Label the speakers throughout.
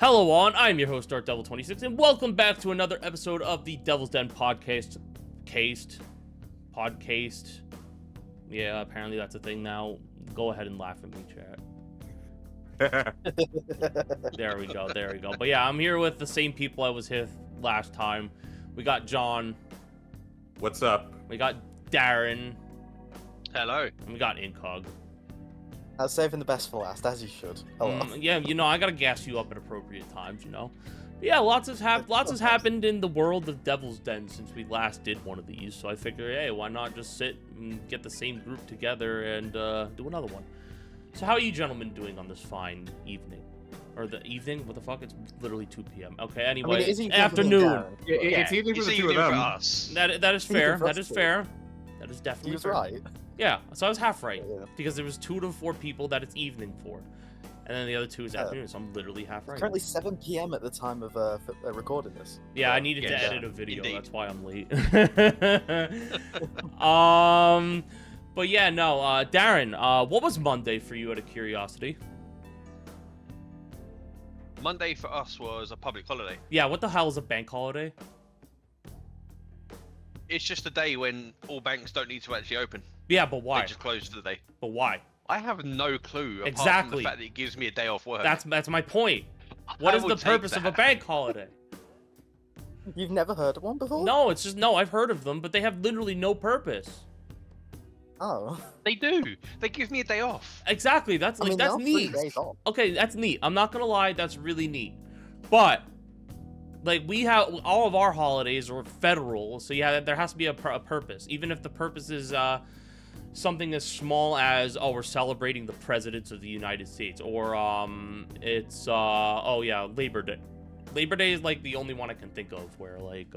Speaker 1: Hello on, I'm your host DarkDevil26 and welcome back to another episode of the Devil's Den podcast. Yeah, apparently that's a thing now. Go ahead and laugh at me, chat. There we go. But yeah, I'm here with the same people I was with last time. We got John.
Speaker 2: What's up?
Speaker 1: We got Darren.
Speaker 3: Hello.
Speaker 1: And we got Incog.
Speaker 4: I was saving the best for last, as you should. Hello.
Speaker 1: Yeah, you know, I gotta gas you up at appropriate times, you know. But yeah, lots has happened in the world of Devil's Den since we last did one of these. So I figure, hey, why not just sit and get the same group together and do another one? So how are you gentlemen doing on this fine evening? Or the evening? What the fuck? It's literally 2 p.m. Okay, anyway,
Speaker 4: I mean, it is evening
Speaker 1: afternoon.
Speaker 2: It's evening for the two of them.
Speaker 3: Us.
Speaker 1: That is fair.
Speaker 4: for us
Speaker 1: That is
Speaker 4: too.
Speaker 1: fair. That is
Speaker 4: He
Speaker 1: definitely
Speaker 4: was
Speaker 1: fair.
Speaker 4: right.
Speaker 1: Yeah, so I was half right.
Speaker 4: Yeah.
Speaker 1: Because there was 2 to 4 people that it's evening for. And then the other 2 is afternoon, so I'm literally half right.
Speaker 4: Currently 7 p.m. at the time of recording this.
Speaker 1: Yeah, I needed to
Speaker 3: Yes.
Speaker 1: edit a video,
Speaker 3: Indeed.
Speaker 1: that's why I'm late. But yeah, no, Darren, what was Monday for you out of curiosity?
Speaker 3: Monday for us was a public holiday.
Speaker 1: Yeah, what the hell is a bank holiday?
Speaker 3: It's just a day when all banks don't need to actually open.
Speaker 1: Yeah, but why?
Speaker 3: They just close for the day.
Speaker 1: But why?
Speaker 3: I have no clue apart from
Speaker 1: Exactly.
Speaker 3: the fact that it gives me a day off work.
Speaker 1: That's my point. What
Speaker 3: I
Speaker 1: is
Speaker 3: will
Speaker 1: the
Speaker 3: take
Speaker 1: purpose of a
Speaker 3: that.
Speaker 1: bank holiday?
Speaker 4: You've never heard of one before?
Speaker 1: No, it's just, no, I've heard of them, but they have literally no purpose.
Speaker 4: Oh.
Speaker 3: They do. They give me a day off.
Speaker 1: Exactly, that's
Speaker 4: I
Speaker 1: like,
Speaker 4: mean,
Speaker 1: that's
Speaker 4: they're 3
Speaker 1: neat.
Speaker 4: days off.
Speaker 1: Okay, that's neat. I'm not gonna lie, that's really neat. But like, we have all of our holidays are federal, so yeah, there has to be a purpose, even if the purpose is something as small as, oh, we're celebrating the presidents of the United States, or it's oh yeah, Labor Day. Labor Day is like the only one I can think of where like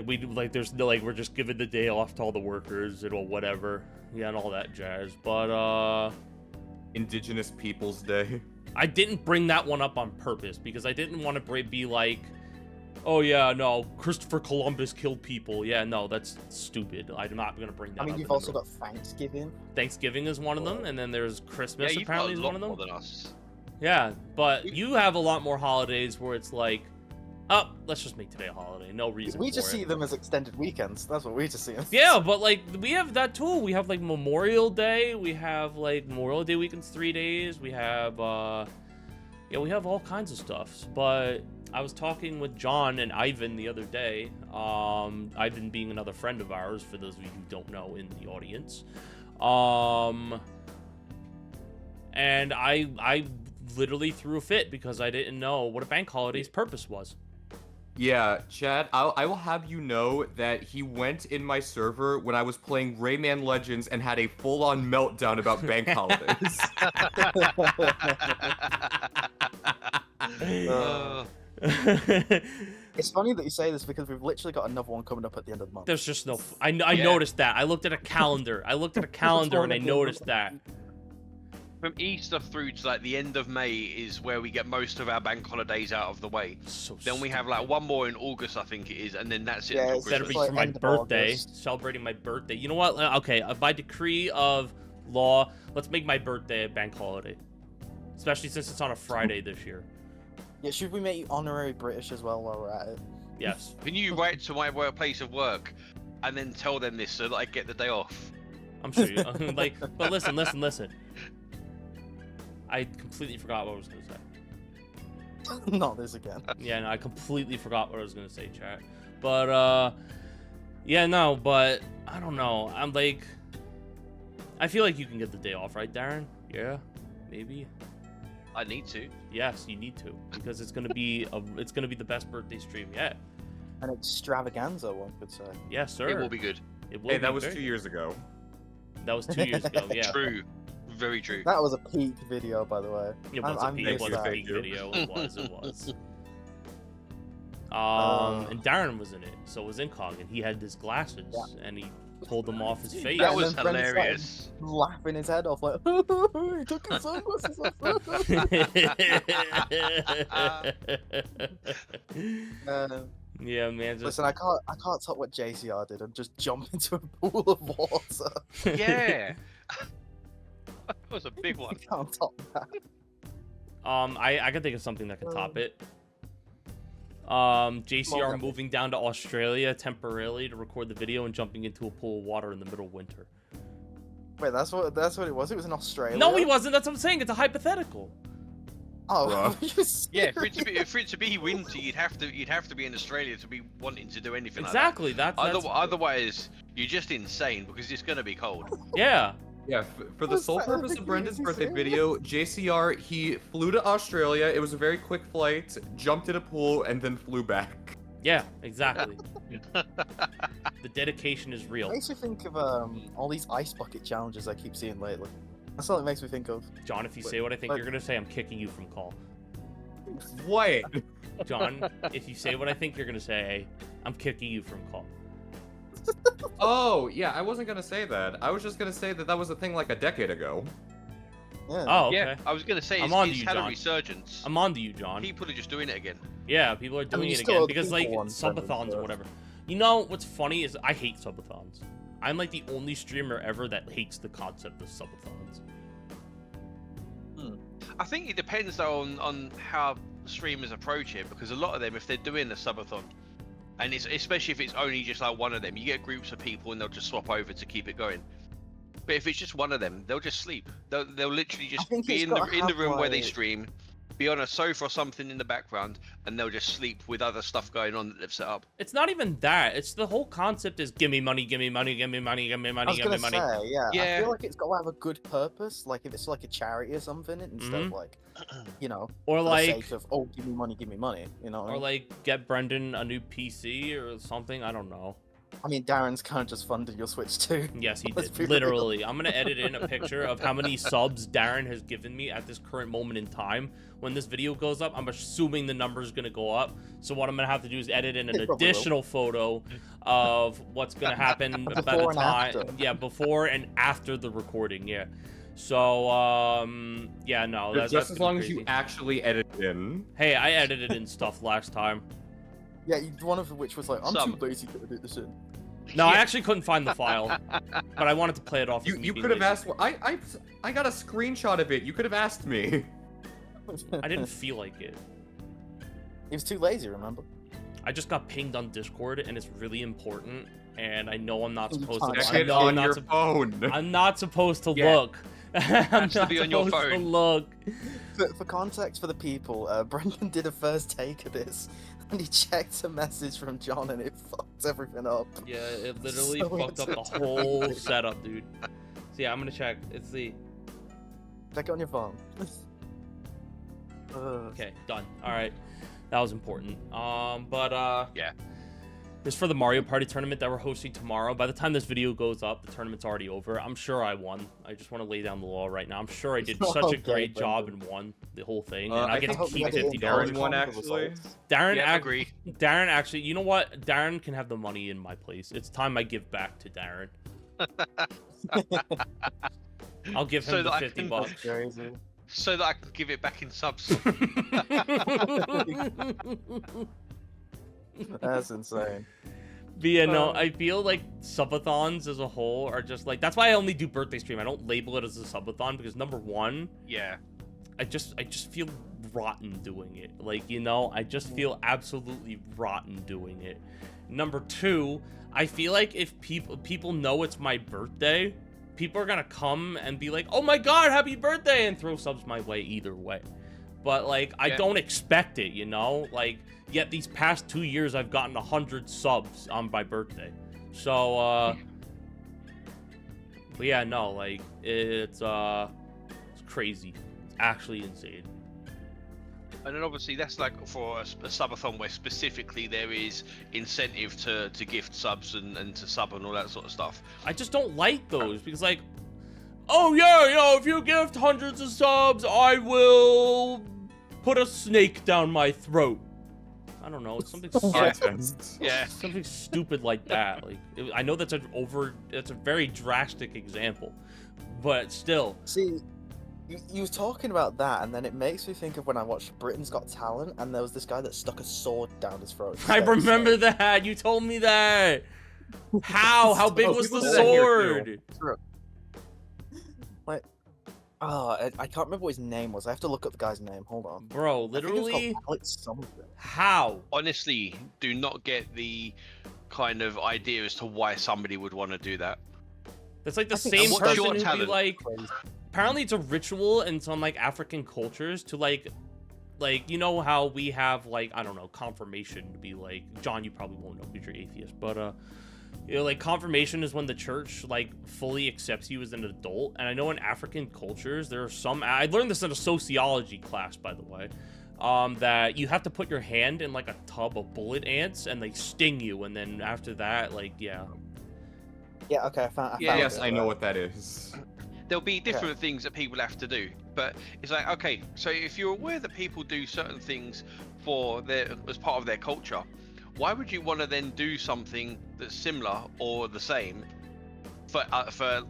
Speaker 1: we do, like there's no, like we're just giving the day off to all the workers and whatever, yeah, and all that jazz. But
Speaker 2: Indigenous Peoples Day.
Speaker 1: I didn't bring that one up on purpose because I didn't want to be like, oh yeah, no, Christopher Columbus killed people. Yeah, no, that's stupid. I'm not gonna bring that
Speaker 4: I mean,
Speaker 1: up.
Speaker 4: you've also got Thanksgiving.
Speaker 1: Thanksgiving is one of them, and then there's
Speaker 3: Yeah,
Speaker 1: Christmas
Speaker 3: you've
Speaker 1: apparently
Speaker 3: got
Speaker 1: is
Speaker 3: a
Speaker 1: one
Speaker 3: lot
Speaker 1: of them.
Speaker 3: more than us.
Speaker 1: Yeah, but you have a lot more holidays where it's like, oh, let's just make today a holiday. No reason.
Speaker 4: We just
Speaker 1: for
Speaker 4: see
Speaker 1: it.
Speaker 4: them as extended weekends. That's what we just see them.
Speaker 1: Yeah, but like we have that too. We have like Memorial Day. We have like Memorial Day weekend's 3 days. We have yeah, we have all kinds of stuff. But I was talking with John and Ivan the other day. Ivan being another friend of ours, for those of you who don't know in the audience. And I literally threw a fit because I didn't know what a bank holiday's purpose was.
Speaker 2: Yeah, Chad, I will have you know that he went in my server when I was playing Rayman Legends and had a full-on meltdown about bank holidays.
Speaker 3: Uh,
Speaker 4: It's funny that you say this because we've literally got another one coming up at the end of the month.
Speaker 1: There's just no. I
Speaker 3: Yeah.
Speaker 1: noticed that. I looked at a calendar. And I noticed that.
Speaker 3: From Easter through to like the end of May is where we get most of our bank holidays out of the way.
Speaker 1: So
Speaker 3: Then we have like one more in August, I think it is, and then that's it
Speaker 4: Yeah,
Speaker 3: until
Speaker 4: it's
Speaker 1: That'll
Speaker 3: Christmas.
Speaker 1: be
Speaker 4: like
Speaker 1: for my
Speaker 4: end of
Speaker 1: birthday.
Speaker 4: August.
Speaker 1: Celebrating my birthday. You know what? Okay, by decree of law, let's make my birthday a bank holiday. Especially since it's on a Friday this year.
Speaker 4: Yeah, should we make you honorary British as well while we're at it?
Speaker 1: Yes.
Speaker 3: Can you write to my place of work and then tell them this so that I get the day off?
Speaker 1: I'm sure you. Like, but listen. I completely forgot what I was gonna say.
Speaker 4: Not this again.
Speaker 1: Yeah, no, I completely forgot what I was gonna say, chat. But yeah, no, but I don't know. I'm like, I feel like you can get the day off, right, Darren? Yeah, maybe.
Speaker 3: I need to.
Speaker 1: Yes, you need to, because it's gonna be the best birthday stream yet.
Speaker 4: An extravaganza, one could say.
Speaker 1: Yes, sir.
Speaker 3: It will be good.
Speaker 1: It will
Speaker 2: Hey,
Speaker 1: be
Speaker 2: that was
Speaker 1: very
Speaker 2: 2 years ago.
Speaker 1: good. That was 2 years ago. Yeah.
Speaker 3: True. Very true.
Speaker 4: That was a peak video, by the way.
Speaker 1: It was
Speaker 4: I'm
Speaker 1: a peak,
Speaker 4: used
Speaker 1: it was
Speaker 4: to
Speaker 1: a
Speaker 4: that.
Speaker 1: peak video. It was. And Darren was in it, so was Incog, and he had his glasses,
Speaker 4: Yeah.
Speaker 1: and he pulled them off his face.
Speaker 3: That
Speaker 4: and
Speaker 3: was
Speaker 4: then Brendan started
Speaker 3: hilarious.
Speaker 4: Laughing his head off like, he took his sunglasses off.
Speaker 1: Yeah, man. Just,
Speaker 4: Listen, I can't top what JCR did and just jump into a pool of water.
Speaker 3: Yeah. That was a big one.
Speaker 4: I can't top that.
Speaker 1: I can think of something that can top it. JCR
Speaker 4: Well,
Speaker 1: moving down to Australia temporarily to record the video and jumping into a pool of water in the middle of winter.
Speaker 4: Wait, that's what it was. It was in Australia.
Speaker 1: No, he wasn't. That's what I'm saying. It's a hypothetical.
Speaker 4: Oh,
Speaker 2: Bruh.
Speaker 4: are you serious?
Speaker 3: Yeah, for it to be winter, you'd have to be in Australia to be wanting to do anything
Speaker 1: Exactly.
Speaker 3: like that.
Speaker 1: That's
Speaker 3: Otherwise, you're just insane because it's gonna be cold.
Speaker 1: yeah.
Speaker 2: Yeah, for the
Speaker 4: What's
Speaker 2: sole
Speaker 4: that?
Speaker 2: purpose
Speaker 4: Are
Speaker 2: of Brendan's
Speaker 4: you
Speaker 2: birthday
Speaker 4: serious?
Speaker 2: video, JCR, he flew to Australia. It was a very quick flight, jumped in a pool, and then flew back.
Speaker 1: Yeah. Exactly. The dedication is real.
Speaker 4: Makes me think of all these ice bucket challenges I keep seeing lately. That's all it makes me think of.
Speaker 1: John, if you say what I think you're gonna say, I'm kicking you from call.
Speaker 2: What?
Speaker 1: John, if you say what I think you're gonna say, I'm kicking you from call.
Speaker 2: Oh, yeah, I wasn't gonna say that. I was just gonna say that was a thing like a decade ago.
Speaker 4: Yeah.
Speaker 1: Oh, okay.
Speaker 3: Yeah, I was gonna say
Speaker 1: I'm on to
Speaker 3: it's
Speaker 1: you,
Speaker 3: had a
Speaker 1: John.
Speaker 3: resurgence.
Speaker 1: I'm on to you, John.
Speaker 3: People are just doing it again.
Speaker 1: Yeah, people are doing
Speaker 4: mean, you
Speaker 1: it
Speaker 4: still
Speaker 1: again
Speaker 4: have
Speaker 1: because
Speaker 4: people
Speaker 1: like
Speaker 4: on Brendan's
Speaker 1: subathons or
Speaker 4: birth.
Speaker 1: whatever. You know what's funny is I hate subathons. I'm like the only streamer ever that hates the concept of subathons.
Speaker 3: I think it depends though on how streamers approach it, because a lot of them, if they're doing a subathon, and it's especially if it's only just like one of them, you get groups of people and they'll just swap over to keep it going. But if it's just one of them, they'll just sleep. They'll literally just
Speaker 4: think
Speaker 3: be
Speaker 4: it's
Speaker 3: in the
Speaker 4: gotta have,
Speaker 3: room where they
Speaker 4: like-
Speaker 3: stream, be on a sofa or something in the background, and they'll just sleep with other stuff going on that they've set up.
Speaker 1: It's not even that. It's the whole concept is give me money, give me money, give me money, give me
Speaker 4: I
Speaker 1: money,
Speaker 4: was
Speaker 1: give me
Speaker 4: gonna
Speaker 1: money.
Speaker 4: say, yeah. I
Speaker 3: Yeah.
Speaker 4: feel like it's got to have a good purpose. Like if it's like a charity or something, instead of like, you know,
Speaker 1: Or
Speaker 4: for the
Speaker 1: like
Speaker 4: sake of give me money, give me money. You know. What I
Speaker 1: or
Speaker 4: mean?
Speaker 1: like get Brendan a new PC or something. I don't know.
Speaker 4: I mean, Darren's kind of just funded your Switch too.
Speaker 1: Yes, he
Speaker 4: Let's
Speaker 1: did.
Speaker 4: be real.
Speaker 1: Literally. I'm gonna edit in a picture of how many subs Darren has given me at this current moment in time. When this video goes up, I'm assuming the number is gonna go up. So what I'm gonna have to do is edit in an
Speaker 4: It probably will.
Speaker 1: additional photo of what's gonna happen by the
Speaker 4: Before and
Speaker 1: time.
Speaker 4: after.
Speaker 1: Yeah, before and after the recording. Yeah. So yeah, no, that's
Speaker 2: just as
Speaker 1: gonna
Speaker 2: long
Speaker 1: be
Speaker 2: as you
Speaker 1: crazy.
Speaker 2: actually edit in.
Speaker 1: Hey, I edited in stuff last time.
Speaker 4: Yeah, one of which was like, I'm
Speaker 3: Some.
Speaker 4: too lazy to edit this in.
Speaker 1: No, I actually couldn't find the file, but I wanted to play it off. as me
Speaker 2: You
Speaker 1: being
Speaker 2: could have
Speaker 1: lazy.
Speaker 2: asked. I got a screenshot of it. You could have asked me.
Speaker 1: I didn't feel like it.
Speaker 4: He was too lazy, remember?
Speaker 1: I just got pinged on Discord, and it's really important. And I know I'm not
Speaker 4: You
Speaker 1: supposed
Speaker 4: can't
Speaker 1: to.
Speaker 2: Check
Speaker 1: I
Speaker 2: it
Speaker 1: know I'm
Speaker 2: on
Speaker 1: not
Speaker 2: your
Speaker 1: sup-
Speaker 2: phone.
Speaker 1: I'm not supposed to
Speaker 3: Yeah.
Speaker 1: look. I'm
Speaker 3: Has to
Speaker 1: not
Speaker 3: be on your
Speaker 1: supposed to
Speaker 3: phone.
Speaker 1: look.
Speaker 4: For context for the people, Brendan did a first take of this, and he checked a message from John, and it fucked everything up.
Speaker 1: Yeah, it literally
Speaker 4: So
Speaker 1: fucked up the
Speaker 4: entertaining.
Speaker 1: whole setup, dude. So yeah, I'm gonna check. It's the
Speaker 4: Check it on your phone.
Speaker 1: okay, done. All right, that was important.
Speaker 3: Yeah.
Speaker 1: It's for the Mario Party tournament that we're hosting tomorrow. By the time this video goes up, the tournament's already over. I'm sure I won. I just want to lay down the law right now. I'm sure I did such a
Speaker 4: Okay,
Speaker 1: great job
Speaker 4: Brendan.
Speaker 1: and won the whole thing.
Speaker 2: I
Speaker 1: And I get
Speaker 2: think
Speaker 1: to
Speaker 4: hope you
Speaker 1: keep
Speaker 4: had it in
Speaker 1: $50.
Speaker 2: Darren won,
Speaker 4: the
Speaker 2: actually.
Speaker 4: results.
Speaker 1: Darren,
Speaker 3: Yeah,
Speaker 1: ac-
Speaker 3: agree.
Speaker 1: Darren actually, you know what? Darren can have the money in my place. It's time I give back to Darren. I'll give
Speaker 3: So
Speaker 1: him the
Speaker 3: that I
Speaker 1: 50
Speaker 3: can-
Speaker 1: bucks.
Speaker 4: Crazy.
Speaker 3: So that I can give it back in subs.
Speaker 4: That's insane.
Speaker 1: But yeah, no, I feel like subathons as a whole are just like, that's why I only do birthday stream. I don't label it as a subathon because number one,
Speaker 3: Yeah.
Speaker 1: I just feel rotten doing it. Like, you know, I just feel absolutely rotten doing it. Number two, I feel like if people know it's my birthday, people are gonna come and be like, "Oh my god, happy birthday!" and throw subs my way either way. But like, I
Speaker 3: Yeah.
Speaker 1: don't expect it, you know. Like, yet these past 2 years, I've gotten 100 subs on my birthday. So, but yeah, no, like it's crazy. It's actually insane.
Speaker 3: And then obviously that's like for a subathon where specifically there is incentive to gift subs and to sub and all that sort of stuff.
Speaker 1: I just don't like those because, like, oh yeah, you know, if you gift hundreds of subs, I will put a snake down my throat. I don't know, it's something
Speaker 2: Context.
Speaker 3: Yeah.
Speaker 1: something stupid like that. Like, I know that's a very drastic example, but still.
Speaker 4: See, you was talking about that, and then it makes me think of when I watched Britain's Got Talent, and there was this guy that stuck a sword down his throat.
Speaker 1: I remember that. You told me that. How? How big
Speaker 4: So
Speaker 1: was the
Speaker 2: people do that here,
Speaker 1: sword?
Speaker 4: Like, Oh, I can't remember what his name was. I have to look up the guy's name. Hold on.
Speaker 1: Bro,
Speaker 4: I think it was called
Speaker 1: literally,
Speaker 4: Alex something.
Speaker 1: how?
Speaker 3: Honestly, do not get the kind of idea as to why somebody would want to do that.
Speaker 1: That's like the
Speaker 4: I think
Speaker 1: same
Speaker 3: what's
Speaker 1: person
Speaker 3: your
Speaker 1: who'd be
Speaker 3: talent?
Speaker 1: like,
Speaker 4: Crazy.
Speaker 1: apparently it's a ritual in some like African cultures to like you know how we have like, I don't know, confirmation to be like, John, you probably won't know because you're atheist, but you know, like confirmation is when the church like fully accepts you as an adult. And I know in African cultures there are some, I learned this in a sociology class, by the way, that you have to put your hand in like a tub of bullet ants and they sting you, and then after that, like, yeah.
Speaker 4: Yeah, okay, I found
Speaker 2: Yes,
Speaker 4: it.
Speaker 2: I know what that is.
Speaker 3: There'll be different things that people have to do, but it's like, okay, so if you're aware that people do certain things for their as part of their culture, why would you want to then do something that's similar or the same for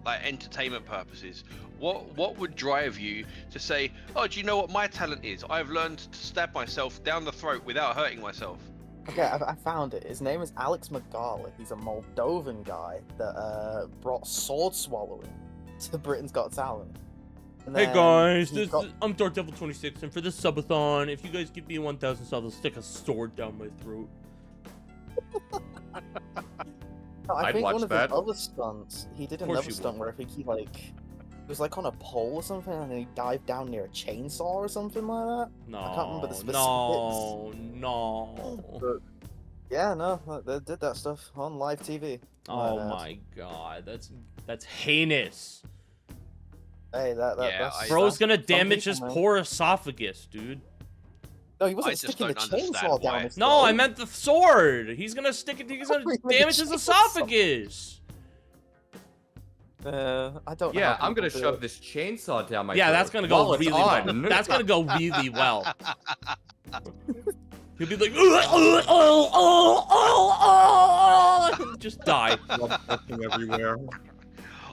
Speaker 3: like entertainment purposes? What would drive you to say, oh, do you know what my talent is? I've learned to stab myself down the throat without hurting myself.
Speaker 4: Okay, I found it. His name is Alex Magala. He's a Moldovan guy that brought sword swallowing to Britain's Got Talent. And
Speaker 1: Hey
Speaker 4: then
Speaker 1: guys,
Speaker 4: he got-
Speaker 1: I'm DarkDevil26, and for this subathon, if you guys give me 1,000 subs, I'll stick a sword down my throat.
Speaker 4: No, I
Speaker 2: I'd
Speaker 4: think
Speaker 2: watch
Speaker 4: one of
Speaker 2: that.
Speaker 4: his other stunts, he did
Speaker 1: Of course
Speaker 4: another
Speaker 1: you
Speaker 4: stunt
Speaker 1: would.
Speaker 4: where I think he was like on a pole or something, and then he dived down near a chainsaw or something like that.
Speaker 1: No,
Speaker 4: can't remember the
Speaker 1: no.
Speaker 4: But yeah, no, they did that stuff on live TV.
Speaker 1: Oh
Speaker 4: bad.
Speaker 1: my god, that's heinous.
Speaker 4: Hey,
Speaker 3: Yeah,
Speaker 4: that's
Speaker 1: Bro's gonna
Speaker 4: some
Speaker 1: damage
Speaker 4: people,
Speaker 1: his
Speaker 4: man.
Speaker 1: poor esophagus, dude.
Speaker 4: No, he wasn't
Speaker 3: I just
Speaker 4: sticking the
Speaker 3: don't understand
Speaker 4: chainsaw down
Speaker 3: why.
Speaker 4: his
Speaker 1: No,
Speaker 4: throat.
Speaker 1: I meant the sword. He's gonna stick it. He's gonna
Speaker 4: What do you mean
Speaker 1: damage
Speaker 4: the
Speaker 1: his
Speaker 4: chainsaw?
Speaker 1: esophagus.
Speaker 4: I don't know.
Speaker 2: Yeah,
Speaker 4: how
Speaker 2: I'm gonna
Speaker 4: people do
Speaker 2: shove
Speaker 4: it.
Speaker 2: this chainsaw down my
Speaker 1: Yeah,
Speaker 2: throat
Speaker 1: that's gonna go
Speaker 2: while it's
Speaker 1: really
Speaker 2: on.
Speaker 1: well. That's gonna go really well. He'll be like, just die.
Speaker 2: Blood gushing everywhere.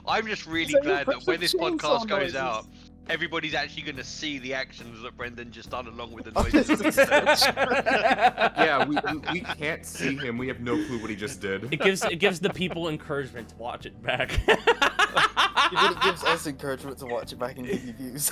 Speaker 3: I'm just really
Speaker 4: So
Speaker 3: glad that when this
Speaker 4: chainsaw
Speaker 3: podcast goes
Speaker 4: noises.
Speaker 3: out, everybody's actually going to see the actions that Brendan just done along with the noises. that he said.
Speaker 2: Yeah, we can't see him. We have no clue what he just did.
Speaker 1: It gives the people encouragement to watch it back.
Speaker 4: It gives us encouragement to watch it back and give you views.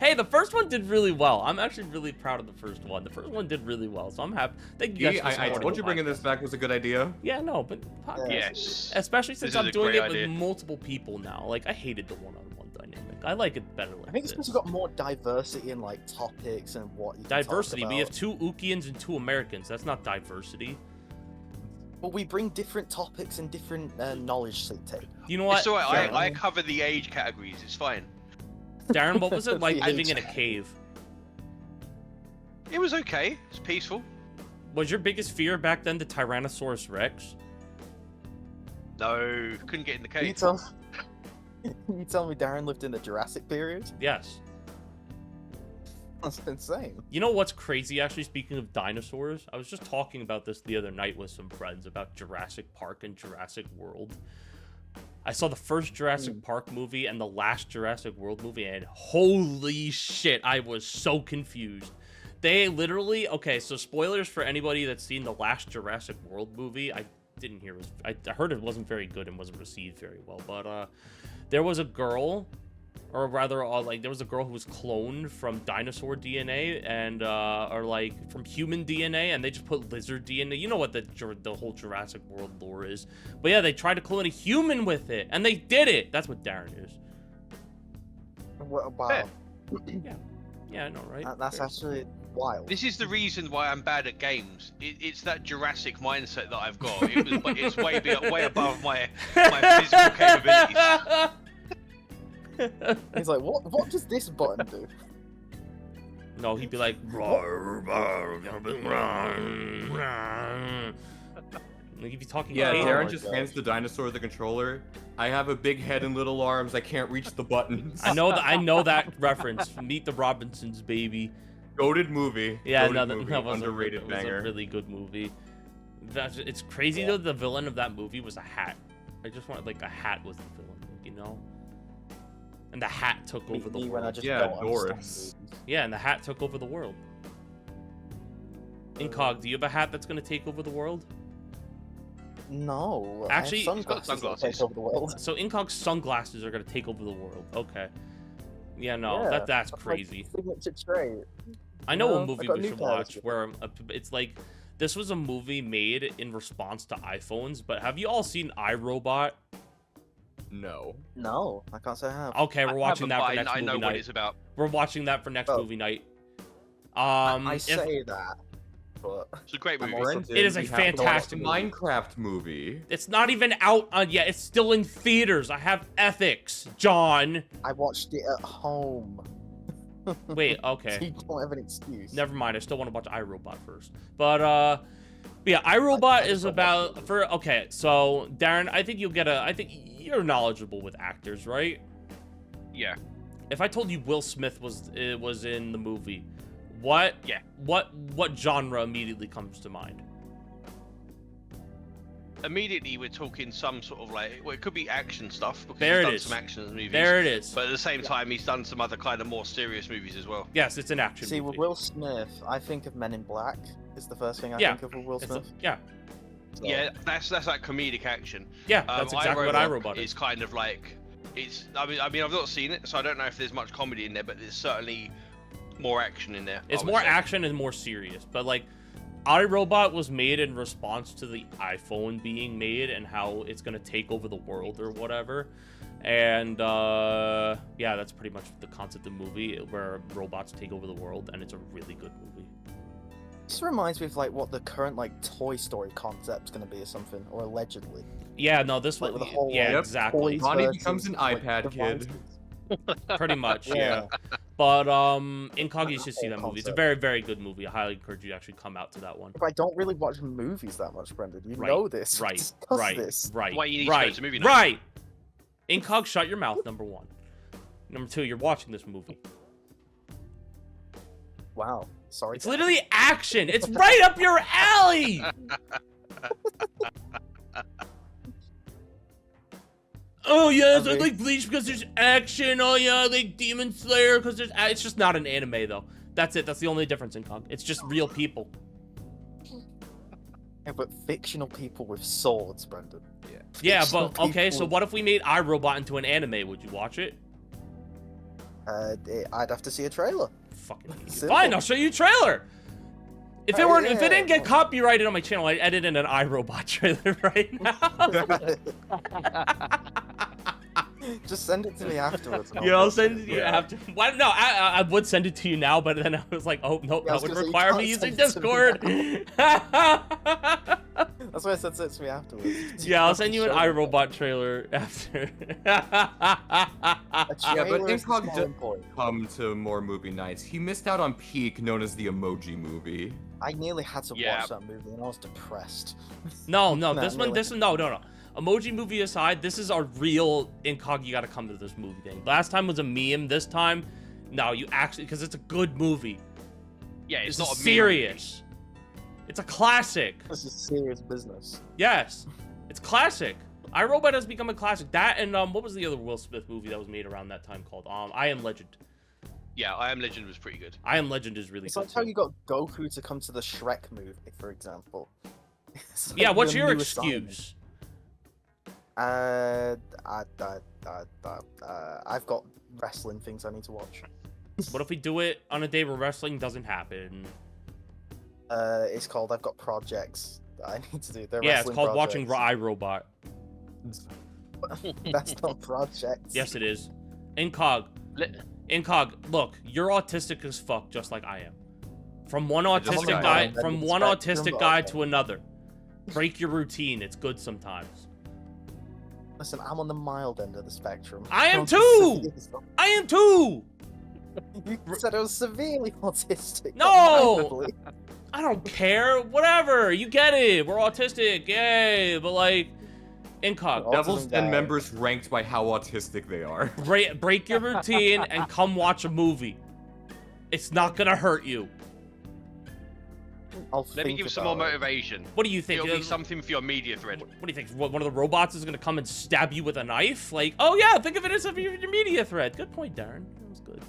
Speaker 1: Hey, the first one did really well. I'm actually really proud of the first one. The first one did really well, so I'm happy. Thank you guys
Speaker 2: Gee,
Speaker 1: for
Speaker 2: I
Speaker 1: supporting
Speaker 2: told
Speaker 1: the
Speaker 2: you bringing
Speaker 1: podcast.
Speaker 2: this back was a good idea.
Speaker 1: Yeah, no, but podcast,
Speaker 3: Yes.
Speaker 1: especially since
Speaker 3: This is
Speaker 1: I'm
Speaker 3: a
Speaker 1: doing
Speaker 3: great
Speaker 1: it with
Speaker 3: idea.
Speaker 1: multiple people now. Like, I hated the one-on-one dynamic. I like it better like
Speaker 4: I think it's because
Speaker 1: this.
Speaker 4: we've got more diversity in like topics and what you can talk
Speaker 1: Diversity. We have
Speaker 4: about.
Speaker 1: 2 Ukians and 2 Americans. That's not diversity.
Speaker 4: Well, we bring different topics and different knowledge take.
Speaker 1: You know what?
Speaker 3: It's alright,
Speaker 1: Darren,
Speaker 3: I cover the age categories, it's fine.
Speaker 1: Darren, what was it like
Speaker 4: The
Speaker 1: living
Speaker 4: age
Speaker 1: in a cave?
Speaker 3: It was okay, it's peaceful.
Speaker 1: Was your biggest fear back then the Tyrannosaurus Rex?
Speaker 3: No, couldn't get in the
Speaker 4: Can you
Speaker 3: cave.
Speaker 4: tell? Can you tell me Darren lived in the Jurassic period?
Speaker 1: Yes.
Speaker 4: That's insane.
Speaker 1: You know what's crazy, actually, speaking of dinosaurs? I was just talking about this the other night with some friends about Jurassic Park and Jurassic World. I saw the first Jurassic Park movie and the last Jurassic World movie, and holy shit, I was so confused. They literally... Okay, so spoilers for anybody that's seen the last Jurassic World movie. I didn't hear... I heard it wasn't very good and wasn't received very well, but there was a girl... Or rather, there was a girl who was cloned from dinosaur DNA and, or like from human DNA, and they just put lizard DNA. You know what the whole Jurassic World lore is. But yeah, they tried to clone a human with it, and they did it. That's what Darren is.
Speaker 4: Wow,
Speaker 1: Yeah, I know, right?
Speaker 4: that's actually wild.
Speaker 3: This is the reason why I'm bad at games. It's that Jurassic mindset that I've got. It's way above my physical capabilities.
Speaker 4: He's like, what does this button do?
Speaker 1: No, he'd be like, "Rawr, rawr, rawr, rawr." Like, he'd be talking.
Speaker 2: Yeah,
Speaker 1: crazy.
Speaker 2: Darren
Speaker 4: my
Speaker 2: just
Speaker 4: God.
Speaker 2: hands the dinosaur the controller. I have a big head and little arms. I can't reach the buttons.
Speaker 1: I know that reference. Meet the Robinsons, baby.
Speaker 2: Goated movie.
Speaker 1: Yeah,
Speaker 2: Goated
Speaker 1: no,
Speaker 2: movie.
Speaker 1: that was
Speaker 2: Underrated
Speaker 1: a, it was
Speaker 2: banger.
Speaker 1: a really good movie. It's crazy though. The villain of that movie was a hat. I just wanted like a hat was the villain, you know. And the hat took over the
Speaker 4: Me when I
Speaker 1: world.
Speaker 4: just
Speaker 2: Yeah,
Speaker 4: don't understand
Speaker 2: Doris.
Speaker 4: movies.
Speaker 1: Yeah, and the hat took over the world. Incog, do you have a hat that's gonna take over the world?
Speaker 4: No.
Speaker 1: Actually,
Speaker 4: I have
Speaker 3: he's got
Speaker 4: sunglasses that take over the world.
Speaker 1: So Incog's sunglasses are gonna take over the world. Okay. Yeah, no,
Speaker 4: Yeah,
Speaker 1: that's
Speaker 4: my
Speaker 1: crazy.
Speaker 4: signature trait.
Speaker 1: I know
Speaker 4: know,
Speaker 1: a
Speaker 4: I
Speaker 1: movie
Speaker 4: got
Speaker 1: we
Speaker 4: new
Speaker 1: should
Speaker 4: pair
Speaker 1: watch
Speaker 4: this
Speaker 1: where it's like this was a movie made in response to iPhones, but have you all seen iRobot?
Speaker 2: No.
Speaker 4: No, I can't say I have.
Speaker 1: Okay, we're watching that for next
Speaker 3: I
Speaker 1: movie
Speaker 3: know what
Speaker 1: night.
Speaker 3: it's about.
Speaker 1: We're watching that for next
Speaker 4: Oh.
Speaker 1: movie night.
Speaker 4: I
Speaker 1: If-
Speaker 4: say that, but
Speaker 3: It's a great
Speaker 4: I'm
Speaker 3: movie.
Speaker 4: also-
Speaker 1: It is a
Speaker 2: we have to watch
Speaker 1: fantastic
Speaker 2: the
Speaker 1: movie.
Speaker 2: Minecraft movie.
Speaker 1: it's not even out yet. It's still in theaters. I have ethics, John.
Speaker 4: I watched it at home.
Speaker 1: Wait,
Speaker 4: So
Speaker 1: okay.
Speaker 4: you don't have an excuse.
Speaker 1: Never mind. I still want to watch iRobot first. But yeah, iRobot
Speaker 4: I
Speaker 1: is
Speaker 4: just don't
Speaker 1: about
Speaker 4: watch
Speaker 1: for okay. So Darren, I think you'll get a. I think you're knowledgeable with actors, right?
Speaker 3: Yeah.
Speaker 1: If I told you Will Smith was in the movie, what?
Speaker 3: Yeah.
Speaker 1: What genre immediately comes to mind?
Speaker 3: Immediately, we're talking some sort of like, well, it could be action stuff because
Speaker 1: There
Speaker 3: he's
Speaker 1: it
Speaker 3: done
Speaker 1: is.
Speaker 3: some action movies.
Speaker 1: There it is.
Speaker 3: But at the same time, he's done some other kind of more serious movies as well.
Speaker 1: Yes, it's an action
Speaker 4: See,
Speaker 1: movie.
Speaker 4: with Will Smith, I think of Men in Black. Is the first thing I
Speaker 1: Yeah,
Speaker 4: think of with Will
Speaker 1: It's a-
Speaker 4: Smith.
Speaker 1: yeah,
Speaker 4: So,
Speaker 3: Yeah, that's like comedic action.
Speaker 1: yeah. That's exactly what iRobot is.
Speaker 3: It's kind of like it's. I mean, I've not seen it, so I don't know if there's much comedy in there, but there's certainly more action in there.
Speaker 1: It's
Speaker 3: I would
Speaker 1: more
Speaker 3: say.
Speaker 1: action and more serious. But like, iRobot was made in response to the iPhone being made and how it's gonna take over the world or whatever. And yeah, that's pretty much the concept of the movie, where robots take over the world, and it's a really good movie.
Speaker 4: This reminds me of like what the current like Toy Story concept's gonna be or something, or allegedly.
Speaker 1: Yeah, no, this
Speaker 4: Like
Speaker 1: one,
Speaker 4: with the whole,
Speaker 1: yeah,
Speaker 2: Yep.
Speaker 1: exactly,
Speaker 4: Toys
Speaker 2: Ronnie
Speaker 4: versus,
Speaker 2: becomes an
Speaker 4: like,
Speaker 2: iPad kid.
Speaker 4: devices.
Speaker 1: pretty much, yeah.
Speaker 4: Yeah.
Speaker 1: But Incog, you should see
Speaker 4: whole
Speaker 1: that movie. It's a
Speaker 4: concept.
Speaker 1: very, very good movie. I highly encourage you to actually come out to that one.
Speaker 4: But I don't really watch movies that much, Brendan. You
Speaker 1: Right,
Speaker 4: know this. We
Speaker 1: Right,
Speaker 4: discussed
Speaker 1: right,
Speaker 4: this.
Speaker 1: right,
Speaker 3: Why you need to go
Speaker 1: right,
Speaker 3: to movie night.
Speaker 1: right. Incog, shut your mouth. Number one. Number two, you're watching this movie.
Speaker 4: Wow. Sorry.
Speaker 1: It's
Speaker 4: Dad.
Speaker 1: literally action. It's right up your alley. Oh yes, I
Speaker 4: Okay.
Speaker 1: like Bleach because there's action. Oh yeah, I like Demon Slayer because there's. It's just not an anime though. That's it. That's the only difference in Incog. It's just real people.
Speaker 4: Yeah, but fictional people with swords, Brendan.
Speaker 1: Yeah,
Speaker 4: Fictional
Speaker 1: but okay. So
Speaker 4: people-
Speaker 1: what if we made iRobot into an anime? Would you watch it?
Speaker 4: I'd have to see a trailer.
Speaker 1: Fucking idiot.
Speaker 4: Simple.
Speaker 1: Fine, I'll show you a trailer. If it
Speaker 4: Oh,
Speaker 1: weren't, if it
Speaker 4: yeah.
Speaker 1: didn't get copyrighted on my channel, I'd edit in an iRobot trailer right now.
Speaker 4: Just send it to me afterwards. and
Speaker 1: Yeah, I'll
Speaker 4: watch
Speaker 1: send
Speaker 4: it.
Speaker 1: it to you after. Why, no, I would send it to you now, but then I was like, oh, nope,
Speaker 4: Yeah, I
Speaker 1: that
Speaker 4: was
Speaker 1: would
Speaker 4: gonna say, you
Speaker 1: require me
Speaker 4: can't
Speaker 1: using
Speaker 4: send it to me
Speaker 1: Discord.
Speaker 4: That's why I said send it to me afterwards.
Speaker 1: Yeah, I'll send you an
Speaker 4: Show me.
Speaker 1: iRobot trailer after.
Speaker 4: A
Speaker 2: Yeah, but
Speaker 4: trailer is the
Speaker 2: Incog
Speaker 4: selling point.
Speaker 2: Come to more movie nights. He missed out on peak, known as the Emoji Movie.
Speaker 4: I nearly had to
Speaker 3: Yeah.
Speaker 4: watch that movie and I was depressed.
Speaker 1: No, no,
Speaker 4: Nah,
Speaker 1: this one,
Speaker 4: really.
Speaker 1: this one, no. Emoji movie aside, this is a real Incog. You got to come to this movie thing. Last time was a meme. This time, no, you actually, because it's a good movie.
Speaker 3: Yeah, it's
Speaker 1: This
Speaker 3: not
Speaker 1: is
Speaker 3: a
Speaker 1: serious. It's a classic.
Speaker 4: This is serious business.
Speaker 1: Yes, it's classic. iRobot has become a classic. That and what was the other Will Smith movie that was made around that time called? I Am Legend.
Speaker 3: Yeah, I Am Legend was pretty good.
Speaker 1: I Am Legend is really
Speaker 4: It's
Speaker 1: good.
Speaker 4: like how
Speaker 1: too.
Speaker 4: you got Goku to come to the Shrek movie, for example. It's like
Speaker 1: Yeah, what's your
Speaker 4: new assignment.
Speaker 1: excuse?
Speaker 4: I've got wrestling things I need to watch.
Speaker 1: What if we do it on a day where wrestling doesn't happen?
Speaker 4: It's called I've got projects that I need to do. They're
Speaker 1: Yeah, it's
Speaker 4: wrestling
Speaker 1: called watching
Speaker 4: projects.
Speaker 1: iRobot.
Speaker 4: That's not projects.
Speaker 1: Yes, it is. Incog. Incog, look, you're autistic as fuck, just like I am. From one
Speaker 2: just
Speaker 1: autistic
Speaker 2: like
Speaker 1: guy,
Speaker 2: I am.
Speaker 1: from one
Speaker 4: Spectrum,
Speaker 1: autistic
Speaker 4: but
Speaker 1: guy
Speaker 4: okay.
Speaker 1: to another. Break your routine. It's good sometimes.
Speaker 4: Listen, I'm on the mild end of the spectrum.
Speaker 1: I am
Speaker 4: Not
Speaker 1: too!
Speaker 4: the severe-
Speaker 1: I am too.
Speaker 4: You said I was severely autistic.
Speaker 1: No!
Speaker 4: not mildly.
Speaker 1: I don't care. Whatever. You get it. We're autistic. Yay. But like, Incog,
Speaker 4: Autism
Speaker 2: Devil's Den
Speaker 4: guy.
Speaker 2: members ranked by how autistic they are.
Speaker 1: break your routine and come watch a movie. It's not gonna hurt you.
Speaker 4: I'll
Speaker 3: Let me
Speaker 4: think
Speaker 3: give some more
Speaker 4: about it.
Speaker 3: motivation.
Speaker 1: What do you think?
Speaker 3: It'll be something for your media thread.
Speaker 1: What do you think? One of the robots is gonna come and stab you with a knife? Like, oh yeah, think of it as your media thread. Good point, Darren. That was good.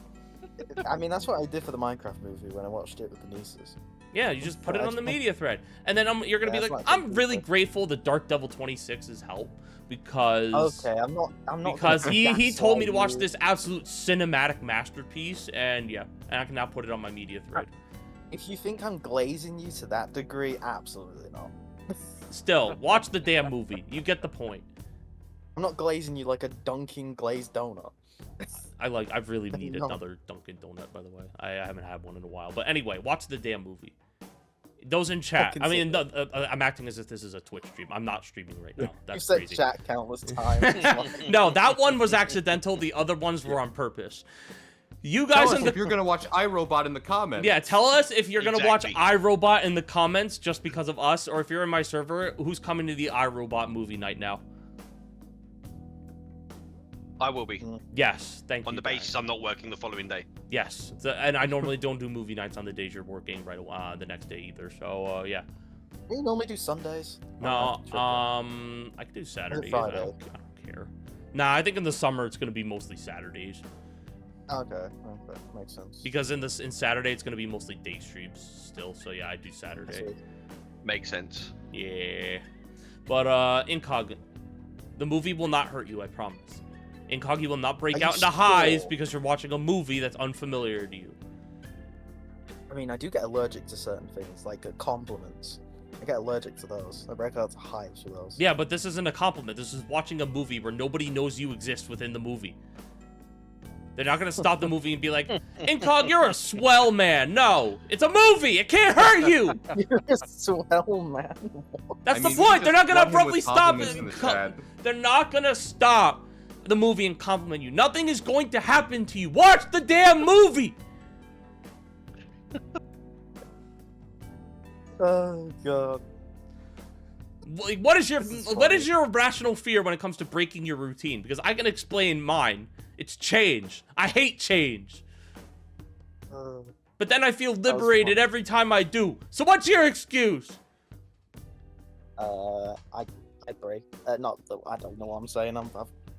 Speaker 4: I mean, that's what I did for the Minecraft movie when I watched it with the nieces.
Speaker 1: Yeah, you just put it on the media thread, and then you're gonna be like,
Speaker 4: that's not
Speaker 1: I'm
Speaker 4: good
Speaker 1: really
Speaker 4: people.
Speaker 1: grateful to DarkDevil26's help because
Speaker 4: Okay, I'm not.
Speaker 1: because he told me to watch
Speaker 4: gaslight you.
Speaker 1: this absolute cinematic masterpiece, and yeah, and I can now put it on my media thread.
Speaker 4: If you think I'm glazing you to that degree, absolutely not.
Speaker 1: Still, watch the damn movie. You get the point.
Speaker 4: I'm not glazing you like a Dunkin' glazed donut.
Speaker 1: I really need
Speaker 4: No.
Speaker 1: another Dunkin' Donut, by the way. I haven't had one in a while. But anyway, watch the damn movie. Those in chat. I mean, I'm acting as if this is a Twitch stream. I'm not streaming right now. That's
Speaker 4: You said
Speaker 1: crazy.
Speaker 4: chat countless times.
Speaker 1: No, that one was accidental. The other ones were on purpose. You
Speaker 2: Tell
Speaker 1: guys
Speaker 2: us
Speaker 1: in the
Speaker 2: if you're gonna watch iRobot in the comments.
Speaker 1: yeah, tell us if you're gonna watch
Speaker 3: Exactly.
Speaker 1: iRobot in the comments just because of us, or if you're in my server, who's coming to the iRobot movie night now?
Speaker 3: I will be.
Speaker 1: Yes, thank you.
Speaker 3: On the
Speaker 1: guys.
Speaker 3: basis I'm not working the following day.
Speaker 1: Yes, and I normally don't do movie nights on the days you're working right the next day either. So yeah,
Speaker 4: We normally do Sundays.
Speaker 1: no,
Speaker 4: Sure.
Speaker 1: I could do Saturdays. I
Speaker 4: Friday?
Speaker 1: don't care. Nah, I think in the summer it's gonna be mostly Saturdays
Speaker 4: Okay, makes sense.
Speaker 1: because in Saturday it's gonna be mostly day streams still. So yeah, I do
Speaker 4: I
Speaker 1: Saturday.
Speaker 4: see.
Speaker 3: Makes sense.
Speaker 1: Yeah, but Incog, the movie will not hurt you. I promise. Incog, you will not break
Speaker 4: Are you
Speaker 1: out into highs
Speaker 4: sure?
Speaker 1: because you're watching a movie that's unfamiliar to you.
Speaker 4: I mean, I do get allergic to certain things, like compliments. I get allergic to those. I break out to hives for those.
Speaker 1: Yeah, but this isn't a compliment. This is watching a movie where nobody knows you exist within the movie. They're not gonna stop the movie and be like, Incog, you're a swell man. No, it's a movie. It can't hurt you.
Speaker 4: You're a swell man.
Speaker 1: That's
Speaker 2: I
Speaker 1: the
Speaker 2: mean, we
Speaker 1: point. They're not
Speaker 2: just
Speaker 1: gonna
Speaker 2: flood him
Speaker 1: abruptly
Speaker 2: with
Speaker 1: stop
Speaker 2: compliments
Speaker 1: it.
Speaker 2: in the chat.
Speaker 1: They're not gonna stop the movie and compliment you. Nothing is going to happen to you. Watch the damn movie.
Speaker 4: Oh god.
Speaker 1: Like, what is
Speaker 4: is
Speaker 1: what is your rational fear when it comes to breaking your routine? Because I can explain mine. It's change. I hate change. But then I feel
Speaker 4: was
Speaker 1: liberated
Speaker 4: fun.
Speaker 1: every time I do. So what's your excuse?
Speaker 4: I break. Not. I don't know what I'm saying. I've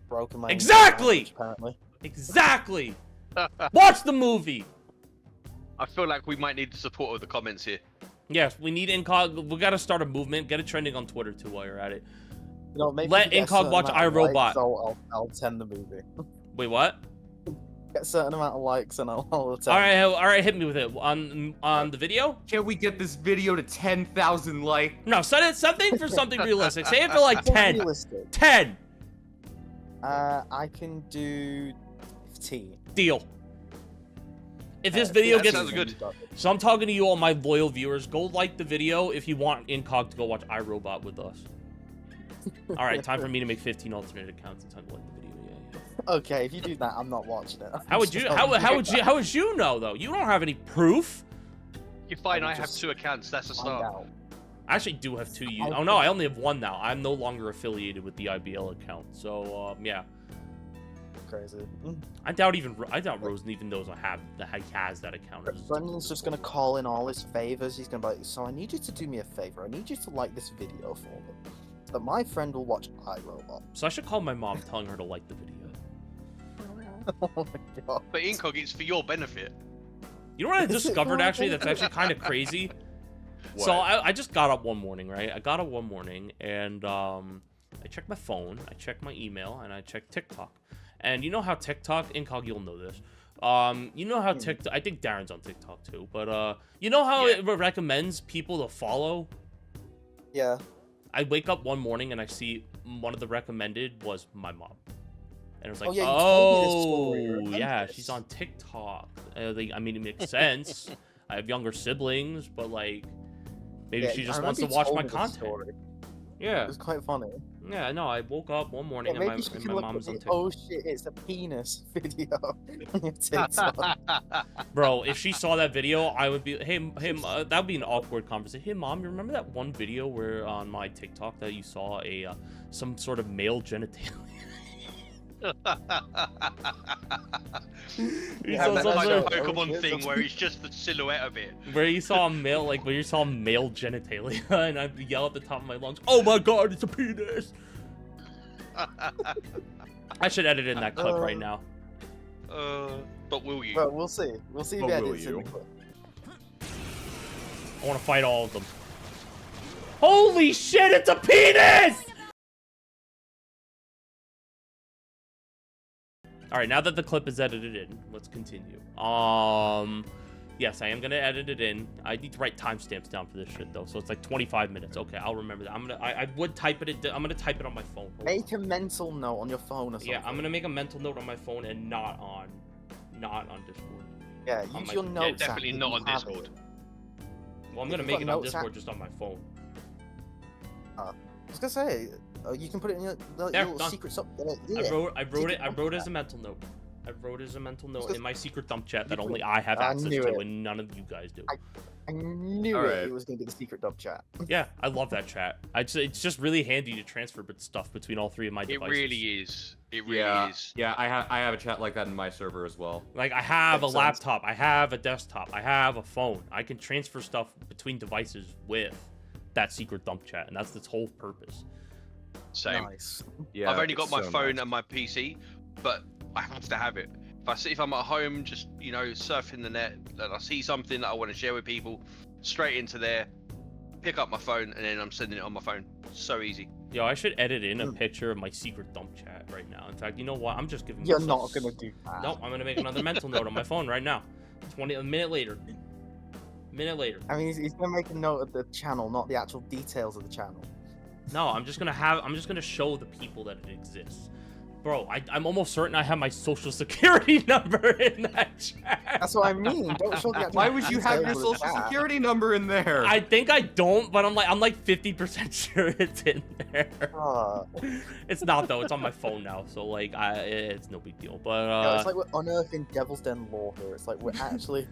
Speaker 4: broken my.
Speaker 1: Exactly!
Speaker 4: language, apparently.
Speaker 1: Exactly. Watch the movie.
Speaker 3: I feel like we might need the support of the comments here.
Speaker 1: Yes, we need Incog. We gotta start a movement. Get it trending on Twitter too while you're at it.
Speaker 4: You know, maybe
Speaker 1: Let
Speaker 4: if you get a
Speaker 1: Incog
Speaker 4: certain
Speaker 1: watch
Speaker 4: amount of
Speaker 1: iRobot.
Speaker 4: likes, I'll attend the movie.
Speaker 1: Wait, what?
Speaker 4: Get a certain amount of likes and I'll attend.
Speaker 1: All right, hit me with it on the video.
Speaker 2: Can we get this video to 10,000 likes?
Speaker 1: No, set it something for something realistic. Say it for like 10.
Speaker 4: Realistic.
Speaker 1: 10.
Speaker 4: I can do 15.
Speaker 1: Deal. If this video
Speaker 3: that
Speaker 1: gets
Speaker 3: sounds good.
Speaker 1: So I'm talking to you, all my loyal viewers. Go like the video if you want Incog to go watch iRobot with us. All right, time for me to make 15 alternate accounts and time to like the video. Yeah.
Speaker 4: Okay, if you do that, I'm not watching it.
Speaker 1: How would you? How would you know though? You don't have any proof.
Speaker 3: You're fine.
Speaker 4: I
Speaker 3: I have
Speaker 4: just
Speaker 3: 2 accounts. That's a
Speaker 4: Find
Speaker 3: start.
Speaker 4: out.
Speaker 1: I actually do have 2. Oh no, I only have 1 now. I'm no longer affiliated with the IBL account. So yeah,
Speaker 4: Crazy.
Speaker 1: I doubt Rosen even knows he has that account. It's just-
Speaker 4: Brendan's just gonna call in all his favors. He's gonna be like, so I need you to do me a favor. I need you to like this video for me. So that my friend will watch iRobot.
Speaker 1: So I should call my mom telling her to like the video.
Speaker 4: Oh my god.
Speaker 3: But Incog, it's for your benefit.
Speaker 1: You know what I
Speaker 4: Is it
Speaker 1: discovered
Speaker 4: my
Speaker 1: actually that's actually kind of crazy? So
Speaker 2: What?
Speaker 1: I just got up one morning, right? I got up one morning and I checked my phone, I checked my email, and I checked TikTok. And you know how TikTok, Incog, you'll know this. You know how TikTok, I think Darren's on TikTok too, but you know how it recommends people to follow?
Speaker 4: Yeah.
Speaker 1: I wake up one morning and I see one of the recommended was my mom. And it was like,
Speaker 4: Oh, yeah, you told me this story. I
Speaker 1: oh,
Speaker 4: remember
Speaker 1: yeah,
Speaker 4: this.
Speaker 1: she's on TikTok. I mean, it makes sense. I have younger siblings, but like, maybe
Speaker 4: Yeah,
Speaker 1: she
Speaker 4: I
Speaker 1: just
Speaker 4: remember
Speaker 1: wants to
Speaker 4: you
Speaker 1: watch
Speaker 4: told
Speaker 1: my
Speaker 4: me this
Speaker 1: content.
Speaker 4: story.
Speaker 1: Yeah,
Speaker 4: It was quite funny.
Speaker 1: yeah. No, I woke up one morning
Speaker 4: Yeah,
Speaker 1: and
Speaker 4: maybe she
Speaker 1: my
Speaker 4: can look
Speaker 1: mom
Speaker 4: at
Speaker 1: was on
Speaker 4: the,
Speaker 1: TikTok.
Speaker 4: oh shit, it's a penis video on your TikTok.
Speaker 1: Bro, if she saw that video, I would be, hey, that would be an awkward conversation. Hey, mom, you remember that one video where on my TikTok that you saw some sort of male genitalia? You
Speaker 4: Yeah,
Speaker 1: saw
Speaker 3: That's
Speaker 1: some
Speaker 3: like
Speaker 1: sort
Speaker 3: the
Speaker 1: of-
Speaker 3: Pokemon thing where it's just the silhouette of it.
Speaker 1: where you saw male genitalia, and I yell at the top of my lungs, "Oh my god, it's a penis!" I should edit in that clip right now.
Speaker 3: But will you?
Speaker 4: But we'll see. We'll see if
Speaker 2: But
Speaker 4: he
Speaker 2: will
Speaker 4: edits in
Speaker 2: you?
Speaker 4: the clip.
Speaker 1: I want to fight all of them. Holy shit, it's a penis! Alright, now that the clip is edited in, let's continue. Yes, I am gonna edit it in. I need to write timestamps down for this shit though, so it's like 25 minutes. Okay, I'll remember that. I would type it. I'm gonna type it on my phone.
Speaker 4: Make a mental note on your phone or something.
Speaker 1: Yeah, I'm gonna make a mental note on my phone and not on Discord.
Speaker 4: Yeah, use your notes.
Speaker 3: Yeah, definitely not on Discord.
Speaker 1: Well, I'm gonna make it on Discord just on my phone.
Speaker 4: I was gonna say, you can put it in your little secret sub.
Speaker 1: I wrote it as a mental note. I wrote as a mental note in my secret dump chat that only I have access to and none of you guys do.
Speaker 4: I knew it was going to be the secret dump chat.
Speaker 1: Yeah, I love that chat. It's just really handy to transfer stuff between all three of my devices.
Speaker 3: It really is. It really is.
Speaker 2: Yeah, I have a chat like that in my server as well.
Speaker 1: Like, I have a laptop, I have a desktop, I have a phone. I can transfer stuff between devices with that secret dump chat, and that's its whole purpose.
Speaker 3: Same.
Speaker 4: Nice.
Speaker 3: Yeah, I've only got my phone and my PC, but I have to have it. If I'm at home, just surfing the net, and I see something that I want to share with people, straight into there, pick up my phone, and then I'm sending it on my phone. So easy.
Speaker 1: Yo, I should edit in a picture of my secret dump chat right now. In fact, you know what? I'm just giving.
Speaker 4: You're not gonna do that.
Speaker 1: No, I'm gonna make another mental note on my phone right now. A minute later.
Speaker 4: I mean, he's gonna make a note of the channel, not the actual details of the channel.
Speaker 1: No, I'm just gonna show the people that it exists. Bro, I'm almost certain I have my social security number in that chat.
Speaker 4: That's what I mean. Don't show the actual
Speaker 2: Why would you have your social security number in there?
Speaker 1: I think I don't, but I'm like 50% sure it's in there. It's not though. It's on my phone now, so like it's no big deal. But
Speaker 4: it's like we're unearthing Devil's Den lore here. It's like we're actually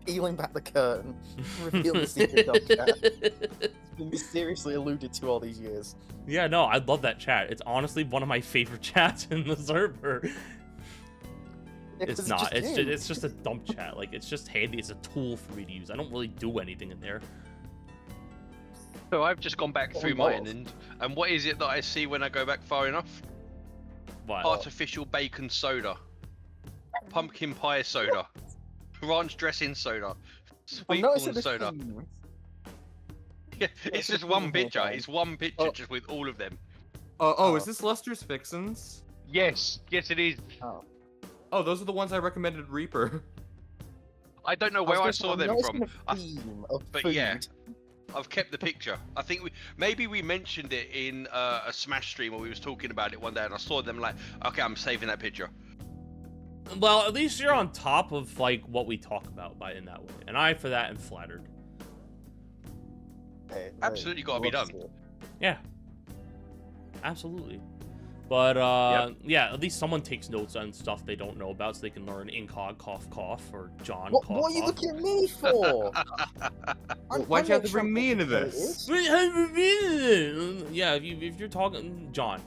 Speaker 4: peeling back the curtain, revealing the secret dump chat. It's been mysteriously alluded to all these years.
Speaker 1: Yeah, no, I love that chat. It's honestly one of my favorite chats in the server.
Speaker 4: Yeah,
Speaker 1: it's not. It's just a dump chat. Like, it's just handy. It's a tool for me to use. I don't really do anything in there.
Speaker 3: So I've just gone back through mine, and what is it that I see when I go back far enough?
Speaker 1: What?
Speaker 3: Artificial bacon soda, pumpkin pie soda, ranch dressing soda, sweet corn soda. Yeah, it's just one picture. It's one picture just with all of them.
Speaker 2: Is this Lester's Fixins?
Speaker 3: Yes, it is.
Speaker 2: Oh, those are the ones I recommended Reaper.
Speaker 3: I don't know where I saw them from.
Speaker 4: But
Speaker 3: yeah, I've kept the picture. I think maybe we mentioned it in a Smash stream where we was talking about it one day, and I saw them like, okay, I'm saving that picture.
Speaker 1: Well, at least you're on top of like what we talk about in that way, and I for that am flattered.
Speaker 3: Absolutely got to be done.
Speaker 1: Yeah, absolutely. But yeah, at least someone takes notes on stuff they don't know about, so they can learn Incog cough cough or John.
Speaker 4: What
Speaker 1: cough,
Speaker 4: are you looking at me for?
Speaker 2: Why'd you have to bring me into this?
Speaker 1: Yeah, if you're talking John,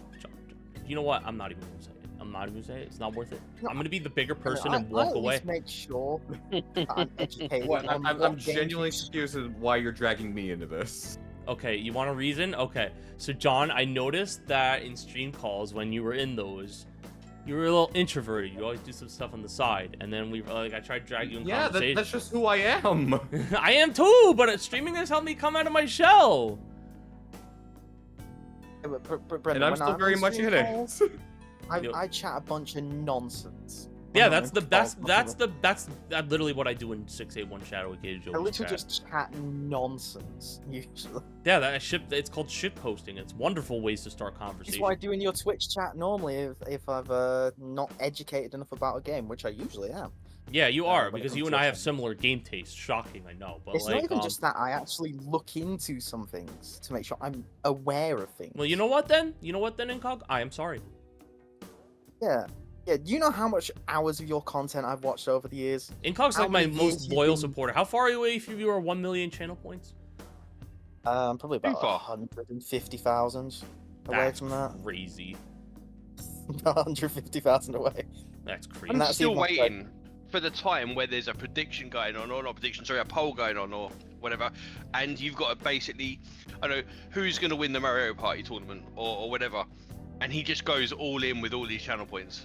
Speaker 1: you know what? I'm not even gonna say it. I'm not even gonna say it. It's not worth it.
Speaker 4: No,
Speaker 1: I'm gonna be the bigger person and walk away.
Speaker 4: Make sure that I'm educated.
Speaker 2: I'm genuinely confused as why you're dragging me into this.
Speaker 1: Okay, you want a reason? Okay, so John, I noticed that in stream calls when you were in those, you were a little introverted. You always do some stuff on the side, and then I tried to drag you in conversation.
Speaker 2: Yeah, that's just who I am.
Speaker 1: I am too, but streaming has helped me come out of my shell.
Speaker 4: Brendan,
Speaker 2: and I'm still very much in it.
Speaker 4: I chat a bunch of nonsense.
Speaker 1: Yeah, that's literally what I do in 681 Shadow Cage.
Speaker 4: I literally just chat nonsense usually.
Speaker 1: Yeah, it's called shit posting. It's wonderful ways to start conversations.
Speaker 4: It's what I do in your Twitch chat normally if I've not educated enough about a game, which I usually am.
Speaker 1: Yeah, you are, because you and I have similar game tastes. Shocking, I know. But
Speaker 4: it's not even just that. I actually look into some things to make sure I'm aware of things.
Speaker 1: Well, you know what then? Incog? I am sorry.
Speaker 4: Yeah. Yeah, do you know how much hours of your content I've watched over the years?
Speaker 1: Incog's like my most loyal supporter. How far are you away from your 1 million channel points?
Speaker 4: Probably about 150,000 away from that.
Speaker 1: Crazy.
Speaker 4: 150,000 away.
Speaker 1: That's crazy.
Speaker 3: I'm still waiting for the time where there's a prediction going on, or not prediction, sorry, a poll going on, or whatever, and you've got to basically, I don't know, who's going to win the Mario Party tournament, or whatever. And he just goes all in with all these channel points.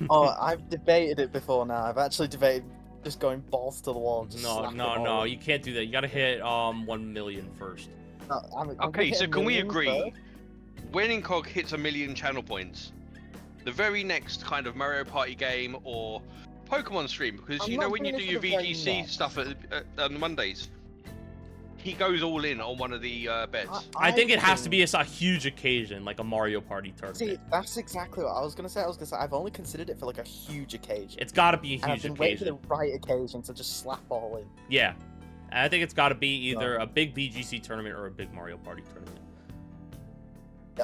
Speaker 4: Oh, I've debated it before now. I've actually debated just going balls to the wall. Just
Speaker 1: No,
Speaker 4: slapping
Speaker 1: no,
Speaker 4: all
Speaker 1: no.
Speaker 4: in.
Speaker 1: You can't do that. You gotta hit 1 million first.
Speaker 4: No, I'm gonna
Speaker 3: Okay,
Speaker 4: hit
Speaker 3: so
Speaker 4: a
Speaker 3: can we
Speaker 4: million
Speaker 3: agree?
Speaker 4: first.
Speaker 3: When Incog hits 1 million channel points, the very next kind of Mario Party game or Pokemon stream, because
Speaker 4: I'm
Speaker 3: you know
Speaker 4: not
Speaker 3: when you
Speaker 4: doing
Speaker 3: do
Speaker 4: it
Speaker 3: your
Speaker 4: for the very
Speaker 3: VGC
Speaker 4: next.
Speaker 3: stuff on Mondays, he goes all in on one of the bets.
Speaker 1: I think it has to be a huge occasion, like a Mario Party
Speaker 4: See,
Speaker 1: tournament.
Speaker 4: that's exactly what I was gonna say. I've only considered it for like a huge occasion.
Speaker 1: It's gotta be a
Speaker 4: And I've
Speaker 1: huge
Speaker 4: been waiting for
Speaker 1: occasion.
Speaker 4: the right occasion to just slap all in.
Speaker 1: Yeah. And I think it's gotta be either a big VGC tournament or a big Mario Party tournament.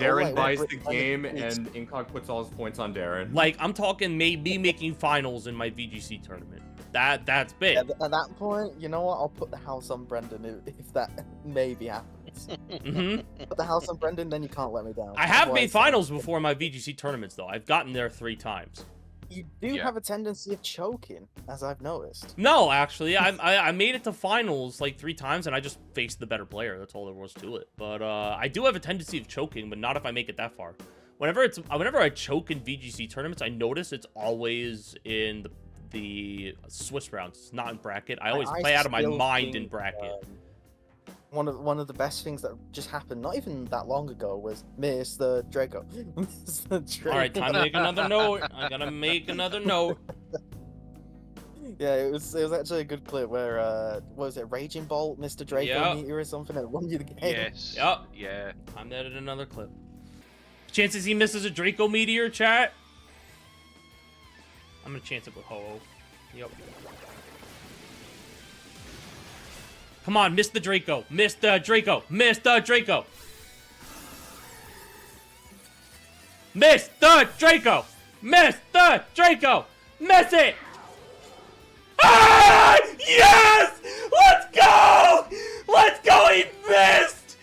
Speaker 4: Yeah, or,
Speaker 2: Darren
Speaker 4: like,
Speaker 2: buys
Speaker 4: when
Speaker 2: the
Speaker 4: Brit-
Speaker 2: game,
Speaker 4: when it's-
Speaker 2: and Incog puts all his points on Darren.
Speaker 1: Like, I'm talking me making finals in my VGC tournament. That's big.
Speaker 4: At that point, you know what? I'll put the house on Brendan if that maybe happens.
Speaker 1: hmm
Speaker 4: Put the house on Brendan, then you can't let me down.
Speaker 1: I have made
Speaker 4: Otherwise,
Speaker 1: finals before in my VGC tournaments, though. I've gotten there 3 times.
Speaker 4: You do
Speaker 3: Yeah.
Speaker 4: have a tendency of choking, as I've noticed.
Speaker 1: No, actually, I made it to finals like 3 times, and I just faced the better player. That's all there was to it. But I do have a tendency of choking, but not if I make it that far. Whenever I choke in VGC tournaments, I notice it's always in the Swiss rounds. It's not in bracket. I always play out of my
Speaker 4: still
Speaker 1: mind in
Speaker 4: think,
Speaker 1: bracket.
Speaker 4: One of the best things that just happened not even that long ago was Mr. Draco. Mr. Draco.
Speaker 1: All right, time to make another note. I gotta make another note.
Speaker 4: Yeah, it was actually a good clip where what was it, Raging Bolt, Mr. Draco
Speaker 1: Yep.
Speaker 4: meet you or something, and it won you the game.
Speaker 3: Yes.
Speaker 1: Yup.
Speaker 3: Yeah.
Speaker 1: Time to edit another clip. Chances he misses a Draco meteor, chat? I'm gonna chance it with Ho-Oh. Yep. Come on, miss the Draco. Miss the Draco. Miss the Draco. Miss the Draco. Miss the Draco. Miss it. Ah! Yes! Let's go! Let's go! He missed!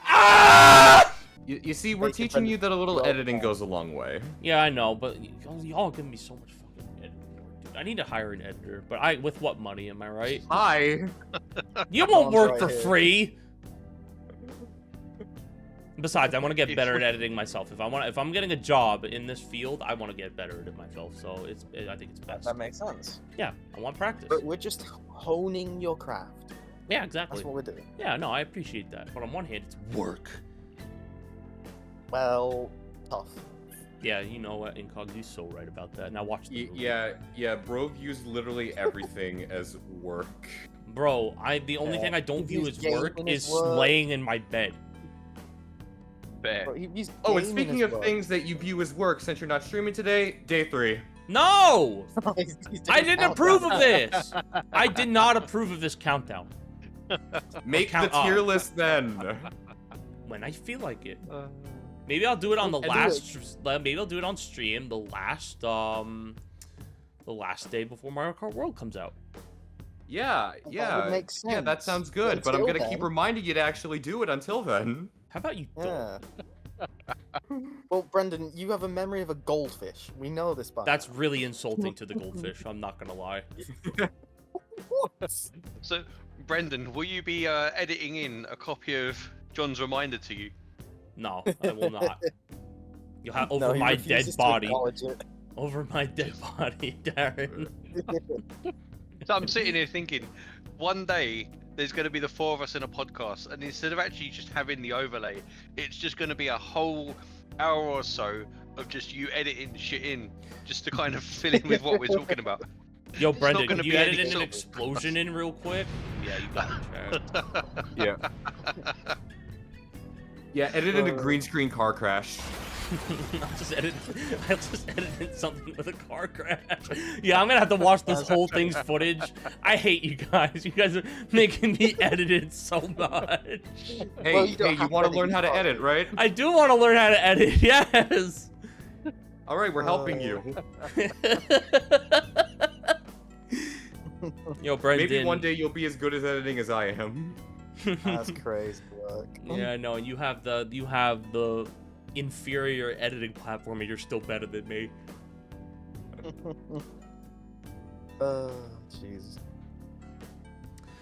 Speaker 1: Ah!
Speaker 2: You see, we're
Speaker 4: Thank you,
Speaker 2: teaching you that a little
Speaker 4: Well
Speaker 2: editing
Speaker 4: done.
Speaker 2: goes a long way.
Speaker 1: Yeah, I know, but y'all give me so much fucking editing work, dude. I need to hire an editor, but with what money, am I right?
Speaker 2: Hi.
Speaker 1: You won't
Speaker 4: Someone's
Speaker 1: work
Speaker 4: right
Speaker 1: for
Speaker 4: here.
Speaker 1: free. Besides, I want to get better at editing myself. If I'm getting a job in this field, I want to get better at it myself. So I think it's best.
Speaker 4: That makes sense.
Speaker 1: Yeah, I want practice.
Speaker 4: But we're just honing your craft.
Speaker 1: Yeah, exactly.
Speaker 4: That's what we're doing.
Speaker 1: Yeah, no, I appreciate that. But on one hand, it's work.
Speaker 4: Well, tough.
Speaker 1: Yeah, you know what, Incogni's so right about that. Now watch the movie.
Speaker 2: Yeah, bro views literally everything as work.
Speaker 1: Bro, the only
Speaker 4: Yeah,
Speaker 1: thing I don't
Speaker 4: he
Speaker 1: view
Speaker 4: views
Speaker 1: as work
Speaker 4: gaming as
Speaker 1: is
Speaker 4: work.
Speaker 1: laying in my bed.
Speaker 3: Fair.
Speaker 4: Bro, he's
Speaker 2: Oh, and
Speaker 4: gaming
Speaker 2: speaking
Speaker 4: as
Speaker 2: of
Speaker 4: well.
Speaker 2: things that you view as work, since you're not streaming today, day 3.
Speaker 1: No!
Speaker 4: He's
Speaker 1: I
Speaker 4: doing
Speaker 1: didn't approve of
Speaker 4: countdown.
Speaker 1: this. I did not approve of this countdown.
Speaker 2: Make the
Speaker 1: Count up.
Speaker 2: tier list then.
Speaker 1: When I feel like it. Maybe I'll do it on the
Speaker 4: And do
Speaker 1: last. Maybe I'll do it on stream. The last day before Mario Kart World comes out.
Speaker 2: Yeah.
Speaker 4: would make
Speaker 2: Yeah, that
Speaker 4: sense.
Speaker 2: sounds good, but I'm
Speaker 4: Until
Speaker 2: gonna keep
Speaker 4: then.
Speaker 2: reminding you to actually do it until then.
Speaker 1: How about you don't?
Speaker 4: Yeah. Well, Brendan, you have a memory of a goldfish. We know this by
Speaker 1: That's
Speaker 4: now.
Speaker 1: really insulting to the goldfish. I'm not gonna lie.
Speaker 4: What?
Speaker 3: So, Brendan, will you be editing in a copy of John's reminder to you?
Speaker 1: No, I will not. You'll have
Speaker 4: No,
Speaker 1: over
Speaker 4: he
Speaker 1: my
Speaker 4: refuses
Speaker 1: dead
Speaker 4: to
Speaker 1: body.
Speaker 4: acknowledge it.
Speaker 1: Over my dead body, Darren.
Speaker 3: So I'm sitting here thinking, one day there's going to be the 4 of us in a podcast, and instead of actually just having the overlay, it's just going to be a whole hour or so of just you editing shit in, just to kind of fill in with what we're talking about.
Speaker 1: Yo,
Speaker 3: not
Speaker 1: Brendan,
Speaker 3: gonna
Speaker 1: can you
Speaker 3: be
Speaker 1: edit
Speaker 3: any
Speaker 1: in an
Speaker 3: sort of-
Speaker 1: explosion in real quick? Yeah, you got it, Chad.
Speaker 2: Yeah. Yeah, edit in a green screen car crash.
Speaker 1: I'll just edit in something with a car crash. Yeah, I'm gonna have to watch this whole thing's footage. I hate you guys. You guys are making me edit it so much.
Speaker 2: Hey,
Speaker 4: Well, you don't
Speaker 2: you
Speaker 4: have
Speaker 2: want
Speaker 4: to
Speaker 2: to learn how to edit, right?
Speaker 1: I do want to learn how to edit, yes.
Speaker 2: All right, we're helping you.
Speaker 1: Yo, Brendan.
Speaker 2: Maybe one day you'll be as good at editing as I am.
Speaker 4: That's crazy work.
Speaker 1: Yeah, I know. You have the inferior editing platform, and you're still better than me.
Speaker 4: Jeez.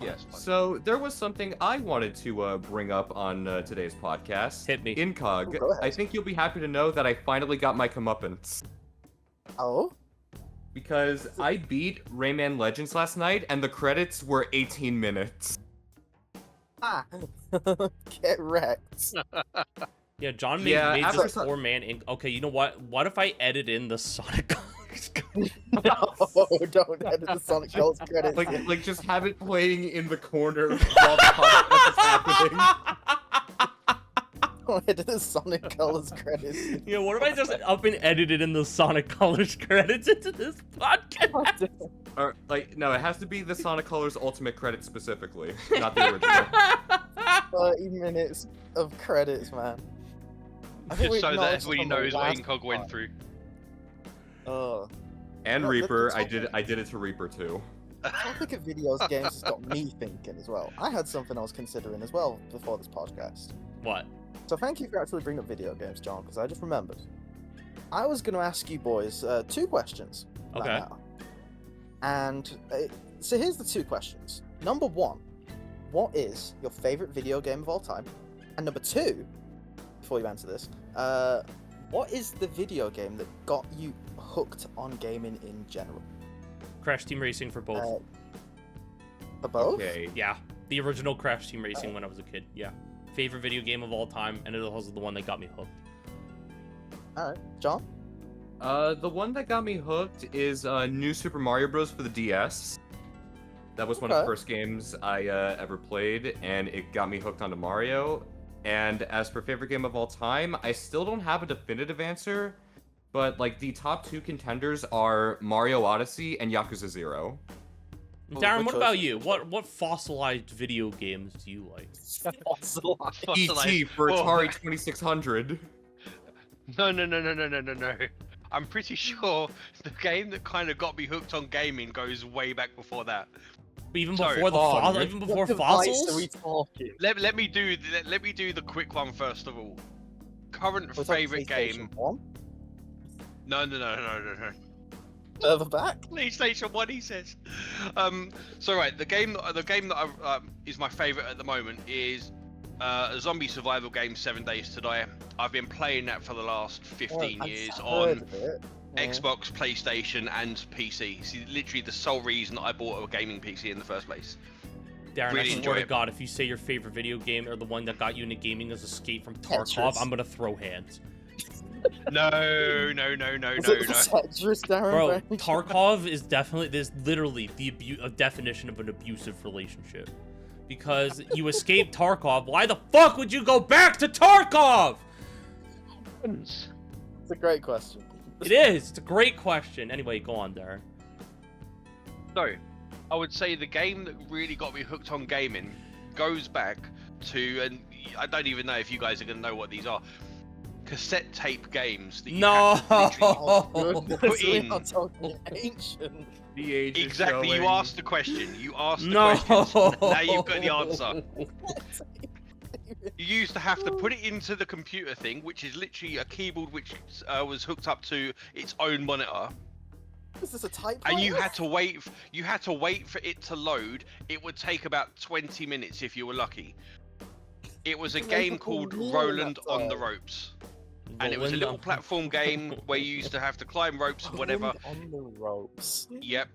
Speaker 3: Yes.
Speaker 2: So there was something I wanted to bring up on today's podcast.
Speaker 1: Hit me.
Speaker 2: Incog,
Speaker 4: Oh, go ahead.
Speaker 2: I think you'll be happy to know that I finally got my comeuppance.
Speaker 4: Oh?
Speaker 2: Because I beat Rayman Legends last night, and the credits were 18 minutes.
Speaker 4: Ah, get wrecked.
Speaker 1: Yeah, John made,
Speaker 2: Yeah,
Speaker 1: made
Speaker 2: after
Speaker 1: this poor man. Okay, you know what? What if I edit in the Sonic Colors?
Speaker 4: No, don't edit the Sonic Colors credits.
Speaker 2: Like just have it playing in the corner while the podcast is happening.
Speaker 4: Don't edit the Sonic Colors credits.
Speaker 1: Yeah, what if I just up and edited in the Sonic Colors credits into this podcast?
Speaker 2: Or like, no, it has to be the Sonic Colors Ultimate credit specifically, not the original.
Speaker 4: 30 minutes of credits, man. I think
Speaker 3: Just
Speaker 4: we
Speaker 3: so that
Speaker 4: acknowledged
Speaker 3: everybody
Speaker 4: on the
Speaker 3: knows what
Speaker 4: last
Speaker 3: Incog went
Speaker 4: part.
Speaker 3: through.
Speaker 2: And
Speaker 4: No,
Speaker 2: Reaper,
Speaker 4: the
Speaker 2: I did it to Reaper too.
Speaker 4: The topic of videos games has got me thinking as well. I had something I was considering as well before this podcast.
Speaker 1: What?
Speaker 4: So thank you for actually bringing up video games, John, because I just remembered. I was going to ask you boys 2 questions. right
Speaker 1: Okay.
Speaker 4: now. And so here's the 2 questions. Number 1, what is your favorite video game of all time? And number 2, before you answer this, what is the video game that got you hooked on gaming in general?
Speaker 1: Crash Team Racing for both.
Speaker 4: For both?
Speaker 2: Okay.
Speaker 1: Yeah, the original Crash Team Racing when I was a kid. Yeah, favorite video game of all time, and it was also the one that got me hooked.
Speaker 4: Alright, John?
Speaker 2: The one that got me hooked is New Super Mario Bros. For the DS. That was one of the
Speaker 4: Okay.
Speaker 2: first games I ever played, and it got me hooked onto Mario. And as for favorite game of all time, I still don't have a definitive answer, but like the top 2 contenders are Mario Odyssey and Yakuza 0.
Speaker 1: Darren,
Speaker 4: good
Speaker 1: what about
Speaker 4: choice.
Speaker 1: you? What fossilized video games do you like?
Speaker 4: Fossilized.
Speaker 2: E.T. for
Speaker 3: Whoa.
Speaker 2: Atari 2600.
Speaker 3: No. I'm pretty sure the game that kind of got me hooked on gaming goes way back before that.
Speaker 1: Even
Speaker 3: Sorry.
Speaker 1: before the
Speaker 2: Oh,
Speaker 1: even before
Speaker 4: What device
Speaker 1: fossils?
Speaker 4: are we talking?
Speaker 3: Let me do the quick one first of all. Current
Speaker 4: We're talking
Speaker 3: favorite game?
Speaker 4: PlayStation 1?
Speaker 3: No.
Speaker 4: Further back?
Speaker 3: PlayStation 1, he says. So right, the game that I, is my favorite at the moment is a zombie survival game, 7 Days to Die. I've been playing that for the last 15
Speaker 4: I've
Speaker 3: years
Speaker 4: heard
Speaker 3: on
Speaker 4: of it. Yeah.
Speaker 3: Xbox, PlayStation, and PC. It's literally the sole reason I bought a gaming PC in the first place.
Speaker 1: Darren,
Speaker 3: really
Speaker 1: I
Speaker 3: enjoy
Speaker 1: swear to
Speaker 3: it.
Speaker 1: God, if you say your favorite video game or the one that got you into gaming is Escape from
Speaker 4: Tetris.
Speaker 1: Tarkov, I'm gonna throw hands.
Speaker 3: No.
Speaker 4: Is it Tetris, Darren?
Speaker 1: Bro,
Speaker 4: Brown?
Speaker 1: Tarkov is definitely, there's literally a definition of an abusive relationship. Because you escaped Tarkov, why the fuck would you go back to Tarkov?
Speaker 4: It's a great question.
Speaker 1: It is, it's a great question. Anyway, go on, Darren.
Speaker 3: So, I would say the game that really got me hooked on gaming goes back to, and I don't even know if you guys are going to know what these are, cassette tape games that you
Speaker 1: No!
Speaker 3: have to literally
Speaker 4: Oh, goodness,
Speaker 3: Put
Speaker 4: we're
Speaker 3: in.
Speaker 4: not talking ancient.
Speaker 2: The age is
Speaker 3: Exactly, you
Speaker 2: showing.
Speaker 3: asked the question. You asked the
Speaker 1: No!
Speaker 3: question. Now you've got the answer. You used to have to put it into the computer thing, which is literally a keyboard which was hooked up to its own monitor,
Speaker 4: Is this a type?
Speaker 3: and you had to wait. You had to wait for it to load. It would take about 20 minutes if you were lucky. It was a
Speaker 4: Like
Speaker 3: game
Speaker 4: a
Speaker 3: called
Speaker 4: wheel
Speaker 3: Roland
Speaker 4: that
Speaker 3: on the
Speaker 4: time.
Speaker 3: Ropes, and it was a
Speaker 1: Roland
Speaker 3: little
Speaker 1: on-
Speaker 3: platform game where you used to have to climb ropes and whatever.
Speaker 4: On the ropes.
Speaker 3: Yep.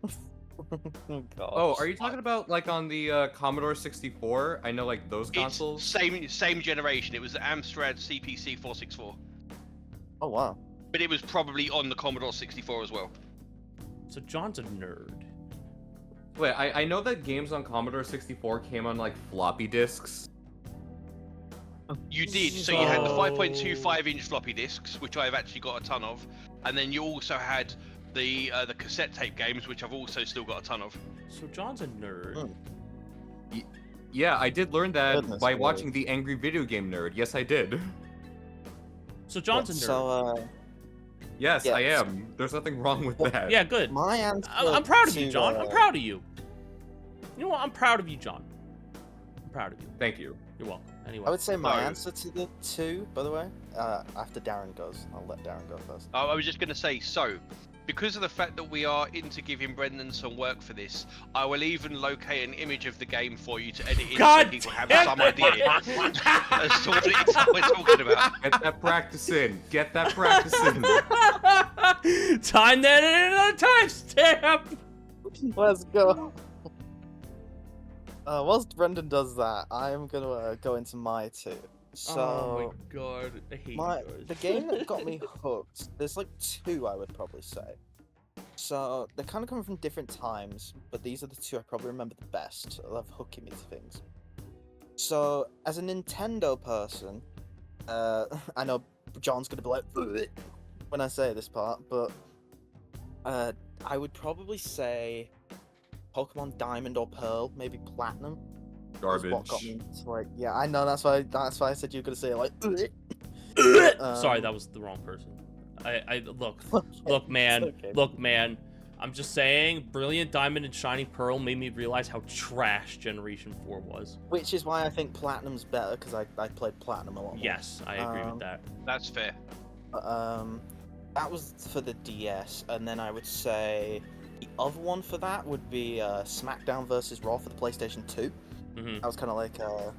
Speaker 4: Oh, gosh.
Speaker 2: Oh, are you talking about like on the Commodore 64? I know like those
Speaker 3: It's
Speaker 2: consoles.
Speaker 3: same generation. It was the Amstrad CPC 464,
Speaker 4: Oh wow.
Speaker 3: but it was probably on the Commodore 64 as well.
Speaker 1: So John's a nerd.
Speaker 2: Wait, I know that games on Commodore 64 came on like floppy disks.
Speaker 3: You did. So you had the
Speaker 1: Oh.
Speaker 3: 5.25-inch floppy disks, which I've actually got a ton of, and then you also had the cassette tape games, which I've also still got a ton of.
Speaker 1: So John's a nerd.
Speaker 4: Hmm.
Speaker 2: Yeah, I did learn that
Speaker 4: Goodness
Speaker 2: by
Speaker 4: me.
Speaker 2: watching the Angry Video Game Nerd. Yes, I did.
Speaker 1: So John's a nerd.
Speaker 4: So
Speaker 2: Yes,
Speaker 4: Yeah.
Speaker 2: I am. There's nothing wrong with that.
Speaker 1: Yeah, good.
Speaker 4: my answer.
Speaker 1: I'm proud of you,
Speaker 4: to,
Speaker 1: John. I'm proud of you. You know what? I'm proud of you, John. I'm proud of you.
Speaker 2: Thank you.
Speaker 1: You're welcome. Anyway.
Speaker 4: I would say my
Speaker 3: No.
Speaker 4: answer to the 2, by the way. After Darren goes, I'll let Darren go first.
Speaker 3: I was just going to say, so, because of the fact that we are into giving Brendan some work for this, I will even locate an image of the game for you to edit in
Speaker 1: God
Speaker 3: so people have
Speaker 1: damn
Speaker 3: some
Speaker 1: it.
Speaker 3: idea as to what it is we're talking about.
Speaker 2: Get that practice in. Get that practice in.
Speaker 1: Time that in a timestamp.
Speaker 4: Let's go. Whilst Brendan does that, I'm gonna go into my two. So,
Speaker 1: Oh my god, I hate you guys.
Speaker 4: the game that got me hooked, there's like two I would probably say. So, they're kind of coming from different times, but these are the two I probably remember the best of hooking me to things. So, as a Nintendo person, I know John's gonna be like, "Ugh," when I say this part, but I would probably say Pokemon Diamond or Pearl, maybe Platinum. Was
Speaker 2: Garbage.
Speaker 4: what got me into, like, yeah, I know, that's why I said you were gonna say it like, "Ugh."
Speaker 1: Sorry, that was the wrong person. Look,
Speaker 4: okay.
Speaker 1: look, man. I'm just saying, Brilliant Diamond and Shiny Pearl made me realize how trash Generation 4 was.
Speaker 4: Which is why I think Platinum's better, because I played Platinum a lot more.
Speaker 1: Yes, I agree with that.
Speaker 3: That's fair.
Speaker 4: That was for the DS, and then I would say the other one for that would be SmackDown vs. Raw for the PlayStation 2.
Speaker 1: Mm-hmm.
Speaker 4: That was kind of like a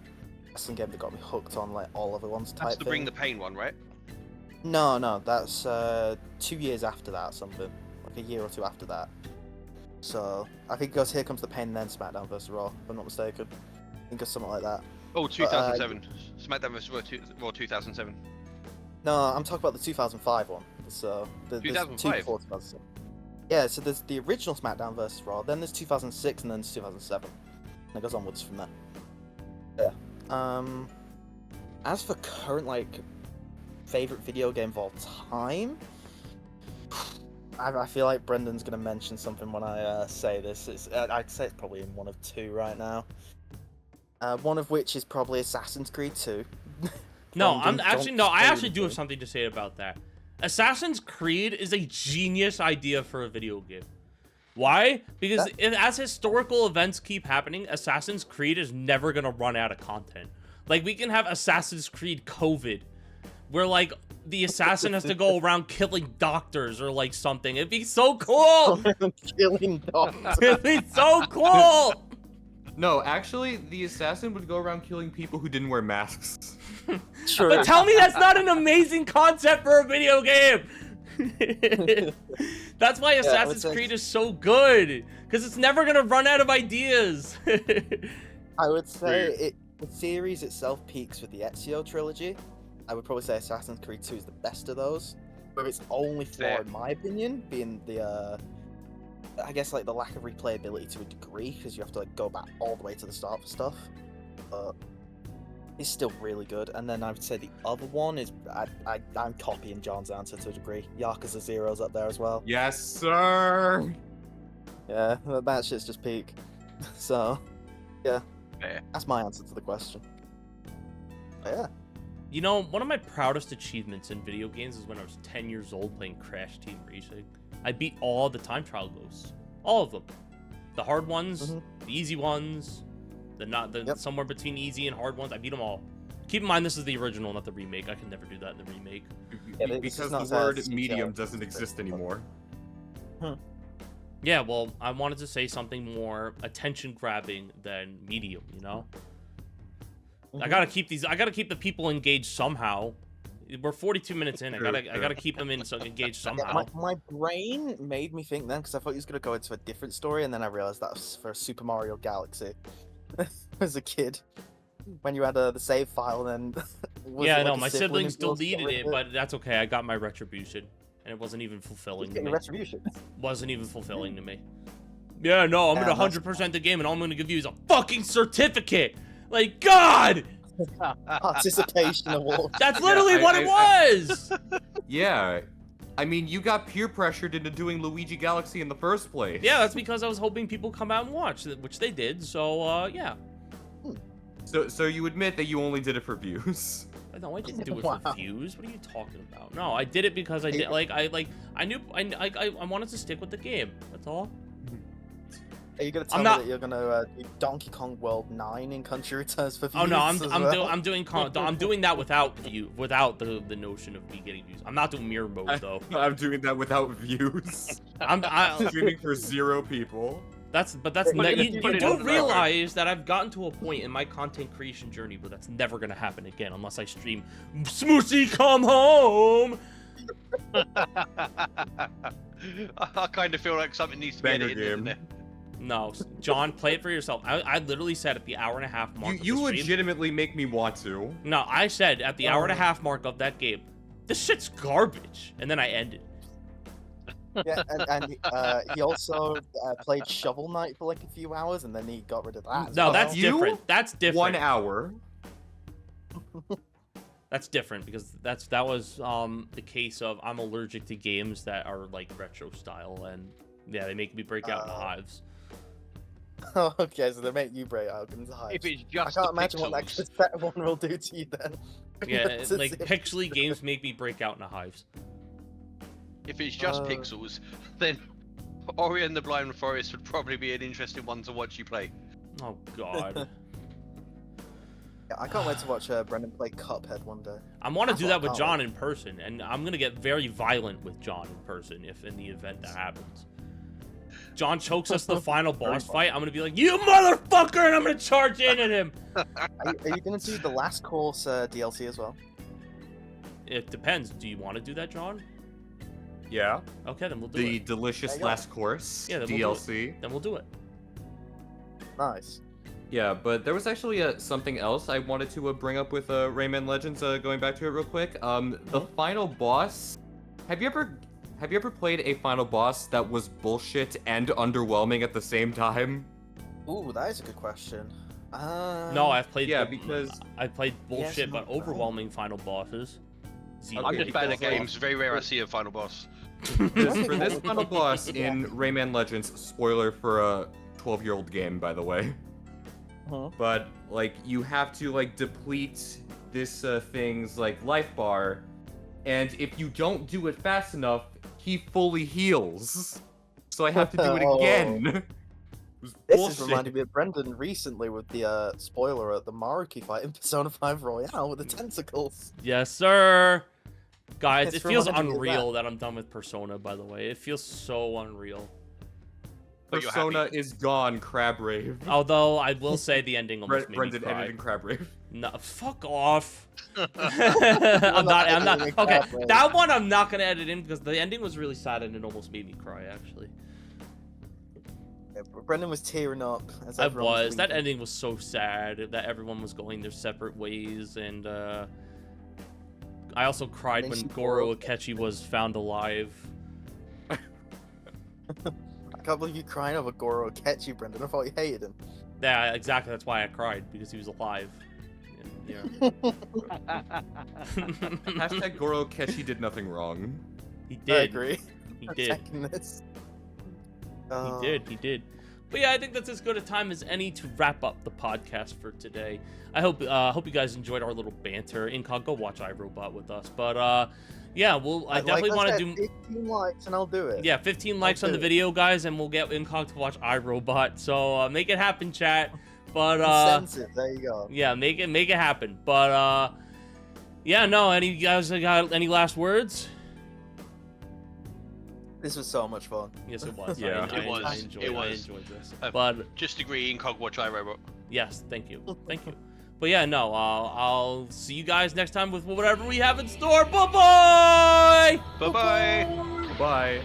Speaker 4: wrestling game that got me hooked on like all other ones type
Speaker 3: That's the
Speaker 4: thing.
Speaker 3: Bring the Pain one, right?
Speaker 4: No, that's 2 years after that, something like a year or two after that. So I think it goes Here Comes the Pain, and then SmackDown vs. Raw, if I'm not mistaken. I think it's something like that.
Speaker 3: Oh, 2007. SmackDown vs. Raw 2007.
Speaker 4: No, I'm talking about the 2005 one. So there's
Speaker 3: 2005?
Speaker 4: two before 2007. Yeah, so there's the original SmackDown vs. Raw, then there's 2006, and then there's 2007. And it goes onwards from there. Yeah. As for current like favorite video game of all time, I feel like Brendan's gonna mention something when I say this. I'd say it's probably in one of two right now. One of which is probably Assassin's Creed 2.
Speaker 1: No,
Speaker 4: Brendan,
Speaker 1: I
Speaker 4: don't
Speaker 1: actually
Speaker 4: spoil
Speaker 1: do have
Speaker 4: anything.
Speaker 1: something to say about that. Assassin's Creed is a genius idea for a video game. Why? Because as historical events keep happening, Assassin's Creed is never gonna run out of content. Like, we can have Assassin's Creed COVID, where like the assassin has to go around killing doctors or like something. It'd be so cool.
Speaker 4: Killing dogs.
Speaker 1: It'd be so cool.
Speaker 2: No, actually, the assassin would go around killing people who didn't wear masks.
Speaker 4: True.
Speaker 1: But tell me that's not an amazing concept for a video game. That's why Assassin's Creed is so good, because it's never gonna run out of ideas.
Speaker 4: I would say the series itself peaks with the Ezio trilogy. I would probably say Assassin's Creed 2 is the best of those. But its only flaw,
Speaker 3: Fair.
Speaker 4: in my opinion, being the I guess like the lack of replayability to a degree, because you have to like go back all the way to the start for stuff. But it's still really good. And then I would say the other one is I'm copying John's answer to a degree. Yakuza 0's up there as well.
Speaker 2: Yes, sir.
Speaker 4: Yeah, that shit's just peak. So, yeah,
Speaker 3: Fair.
Speaker 4: that's my answer to the question. But yeah.
Speaker 1: You know, one of my proudest achievements in video games is when I was 10 years old playing Crash Team Racing. I beat all the time trial ghosts. All of them. The hard ones, the easy ones, somewhere between easy and hard ones. I beat them all. Keep in mind, this is the original, not the remake. I can never do that in the remake.
Speaker 4: Yeah,
Speaker 2: Because
Speaker 4: not
Speaker 2: the word
Speaker 4: as
Speaker 2: medium
Speaker 4: CGI.
Speaker 2: doesn't exist anymore.
Speaker 1: Yeah, well, I wanted to say something more attention-grabbing than medium, you know? I gotta keep the people engaged somehow. We're 42 minutes in. I gotta keep them engaged somehow.
Speaker 4: My brain made me think then, because I thought he was gonna go into a different story, and then I realized that was for Super Mario Galaxy. As a kid, when you had the save file, then
Speaker 1: Yeah, no, my siblings deleted it, but that's okay. I got my retribution, and it wasn't even fulfilling to
Speaker 4: getting
Speaker 1: me.
Speaker 4: retribution.
Speaker 1: Wasn't even fulfilling to me. Yeah, no, I'm gonna 100% the game, and all I'm gonna give you is a fucking certificate. Like, God!
Speaker 4: Participation award.
Speaker 1: That's literally what it was!
Speaker 2: Yeah. I mean, you got peer pressured into doing Luigi Galaxy in the first place.
Speaker 1: Yeah, that's because I was hoping people come out and watch, which they did, so, yeah.
Speaker 2: So you admit that you only did it for views.
Speaker 1: No, I didn't do it
Speaker 4: Wow.
Speaker 1: for views. What are you talking about? No, I did it because I did, I knew I wanted to stick with the game. That's all.
Speaker 4: Are you gonna tell me that you're gonna do Donkey Kong World 9 in Country Returns for views?
Speaker 1: Oh no, I'm doing that without the notion of me getting views. I'm not doing mirror mode though.
Speaker 2: I'm doing that without views.
Speaker 1: I'm
Speaker 2: Streaming for 0 people.
Speaker 1: you
Speaker 3: put it
Speaker 1: do
Speaker 3: on the
Speaker 1: realize that I've gotten to a point in my content creation journey where that's never gonna happen again unless I stream Smoochie Come Home.
Speaker 3: I kind of feel like something needs to be
Speaker 2: Banger
Speaker 3: edited in
Speaker 2: game.
Speaker 3: there.
Speaker 1: No, John, play it for yourself. I literally said at the hour and a half mark. of
Speaker 2: You
Speaker 1: the stream-
Speaker 2: legitimately make me want to.
Speaker 1: No, I said at the hour and a half mark of that game, this shit's garbage, and then I ended.
Speaker 4: Yeah, and he also played Shovel Knight for like a few hours, and then he got rid of that. as
Speaker 1: No,
Speaker 4: well.
Speaker 1: that's
Speaker 2: You?
Speaker 1: different. That's different.
Speaker 2: 1 hour.
Speaker 1: That's different because that was the case of I'm allergic to games that are like retro style, and yeah, they make me break out in hives.
Speaker 4: Okay, so they make you break out into hives.
Speaker 3: If it's
Speaker 4: I
Speaker 3: just
Speaker 4: can't
Speaker 3: the
Speaker 4: imagine what that
Speaker 3: pixels,
Speaker 4: cassette one will do to you then.
Speaker 1: Yeah,
Speaker 4: That's
Speaker 1: like
Speaker 4: it.
Speaker 1: pixely games make me break out in hives.
Speaker 3: if it's just pixels, then Ori and the Blind Forest would probably be an interesting one to watch you play.
Speaker 1: Oh god.
Speaker 4: Yeah, I can't wait to watch Brendan play Cuphead one day.
Speaker 1: I want to
Speaker 4: That's
Speaker 1: do
Speaker 4: what
Speaker 1: that
Speaker 4: I
Speaker 1: with
Speaker 4: can't
Speaker 1: John in person, and I'm gonna get very violent with John in person if in the event that happens. John chokes us the final boss fight. I'm gonna be like, "You motherfucker!" and I'm gonna charge in at him.
Speaker 4: Are you going to do the Last Course DLC as well?
Speaker 1: It depends. Do you want to do that, John?
Speaker 2: Yeah.
Speaker 1: Okay, then we'll do
Speaker 2: The
Speaker 1: it.
Speaker 2: delicious
Speaker 4: There you go.
Speaker 2: last course
Speaker 1: Yeah, then we'll do
Speaker 2: DLC.
Speaker 1: Then we'll do it.
Speaker 4: Nice.
Speaker 2: Yeah, but there was actually something else I wanted to bring up with Rayman Legends. Going back to it real quick. The final boss. Have you ever played a final boss that was bullshit and underwhelming at the same time?
Speaker 4: Ooh, that is a good question.
Speaker 1: No, I've played.
Speaker 2: Yeah, because
Speaker 1: I played bullshit
Speaker 4: not
Speaker 1: but overwhelming final bosses. Zero.
Speaker 3: I'm
Speaker 2: Okay,
Speaker 3: just bad at
Speaker 2: because,
Speaker 3: games. Very rare I see a final boss.
Speaker 2: for this final boss in Rayman Legends, spoiler for a 12-year-old game, by the way.
Speaker 4: Huh?
Speaker 2: But like you have to like deplete this thing's like life bar, and if you don't do it fast enough, he fully heals. So I have to do it
Speaker 4: Oh.
Speaker 2: again. It was
Speaker 4: This is
Speaker 2: bullshit.
Speaker 4: reminding me of Brendan recently with the spoiler at the Maruki fight in Persona 5 Royale with the tentacles.
Speaker 1: Yes, sir. Guys,
Speaker 4: It's
Speaker 1: it feels
Speaker 4: reminding me of
Speaker 1: unreal that I'm done with Persona. By the way, it feels so unreal.
Speaker 3: But you're
Speaker 2: Persona
Speaker 3: happy.
Speaker 2: is gone, Crab Rave.
Speaker 1: Although I will say the ending almost made
Speaker 2: Brendan
Speaker 1: me cry.
Speaker 2: edited Crab Rave.
Speaker 1: No, fuck off. I'm not.
Speaker 4: editing
Speaker 1: Okay,
Speaker 4: Crab Rave.
Speaker 1: that one I'm not gonna edit in because the ending was really sad and it almost made me cry. Actually,
Speaker 4: Yeah, Brendan was tearing up. As
Speaker 1: I
Speaker 4: everyone
Speaker 1: was. That
Speaker 4: weeping.
Speaker 1: ending was so sad that everyone was going their separate ways, and I also cried
Speaker 4: Makes
Speaker 1: when
Speaker 4: you
Speaker 1: Goro
Speaker 4: feel-
Speaker 1: Akechi was found alive.
Speaker 4: I can't believe you crying over Goro Akechi, Brendan. I thought you hated him.
Speaker 1: Yeah, exactly. That's why I cried because he was alive. And, yeah.
Speaker 2: Hashtag Goro Keshi did nothing wrong.
Speaker 1: He
Speaker 4: I
Speaker 1: did.
Speaker 4: agree.
Speaker 1: He
Speaker 4: I'm
Speaker 1: did.
Speaker 4: second this.
Speaker 1: He did. He did. But yeah, I think that's as good a time as any to wrap up the podcast for today. I hope you guys enjoyed our little banter. Incog, go watch iRobot with us. But yeah, I definitely want to do
Speaker 4: 15 likes and I'll do it.
Speaker 1: yeah 15 likes on the
Speaker 4: do it.
Speaker 1: video, guys, and we'll get Incog to watch iRobot. So make it happen, chat. But
Speaker 4: Incentive, there you go.
Speaker 1: yeah, make it happen. But yeah, no. Any guys got any last words?
Speaker 4: This was so much fun.
Speaker 1: Yes, it was.
Speaker 2: Yeah.
Speaker 3: It was.
Speaker 1: I enjoyed,
Speaker 3: It
Speaker 1: I
Speaker 3: was.
Speaker 1: enjoyed this.
Speaker 3: Uh,
Speaker 1: But
Speaker 3: Just agree, Incog watch iRobot.
Speaker 1: yes, thank you. Thank you. But yeah, no, I'll see you guys next time with whatever we have in store. Bye-bye!
Speaker 3: Bye bye.
Speaker 2: Bye.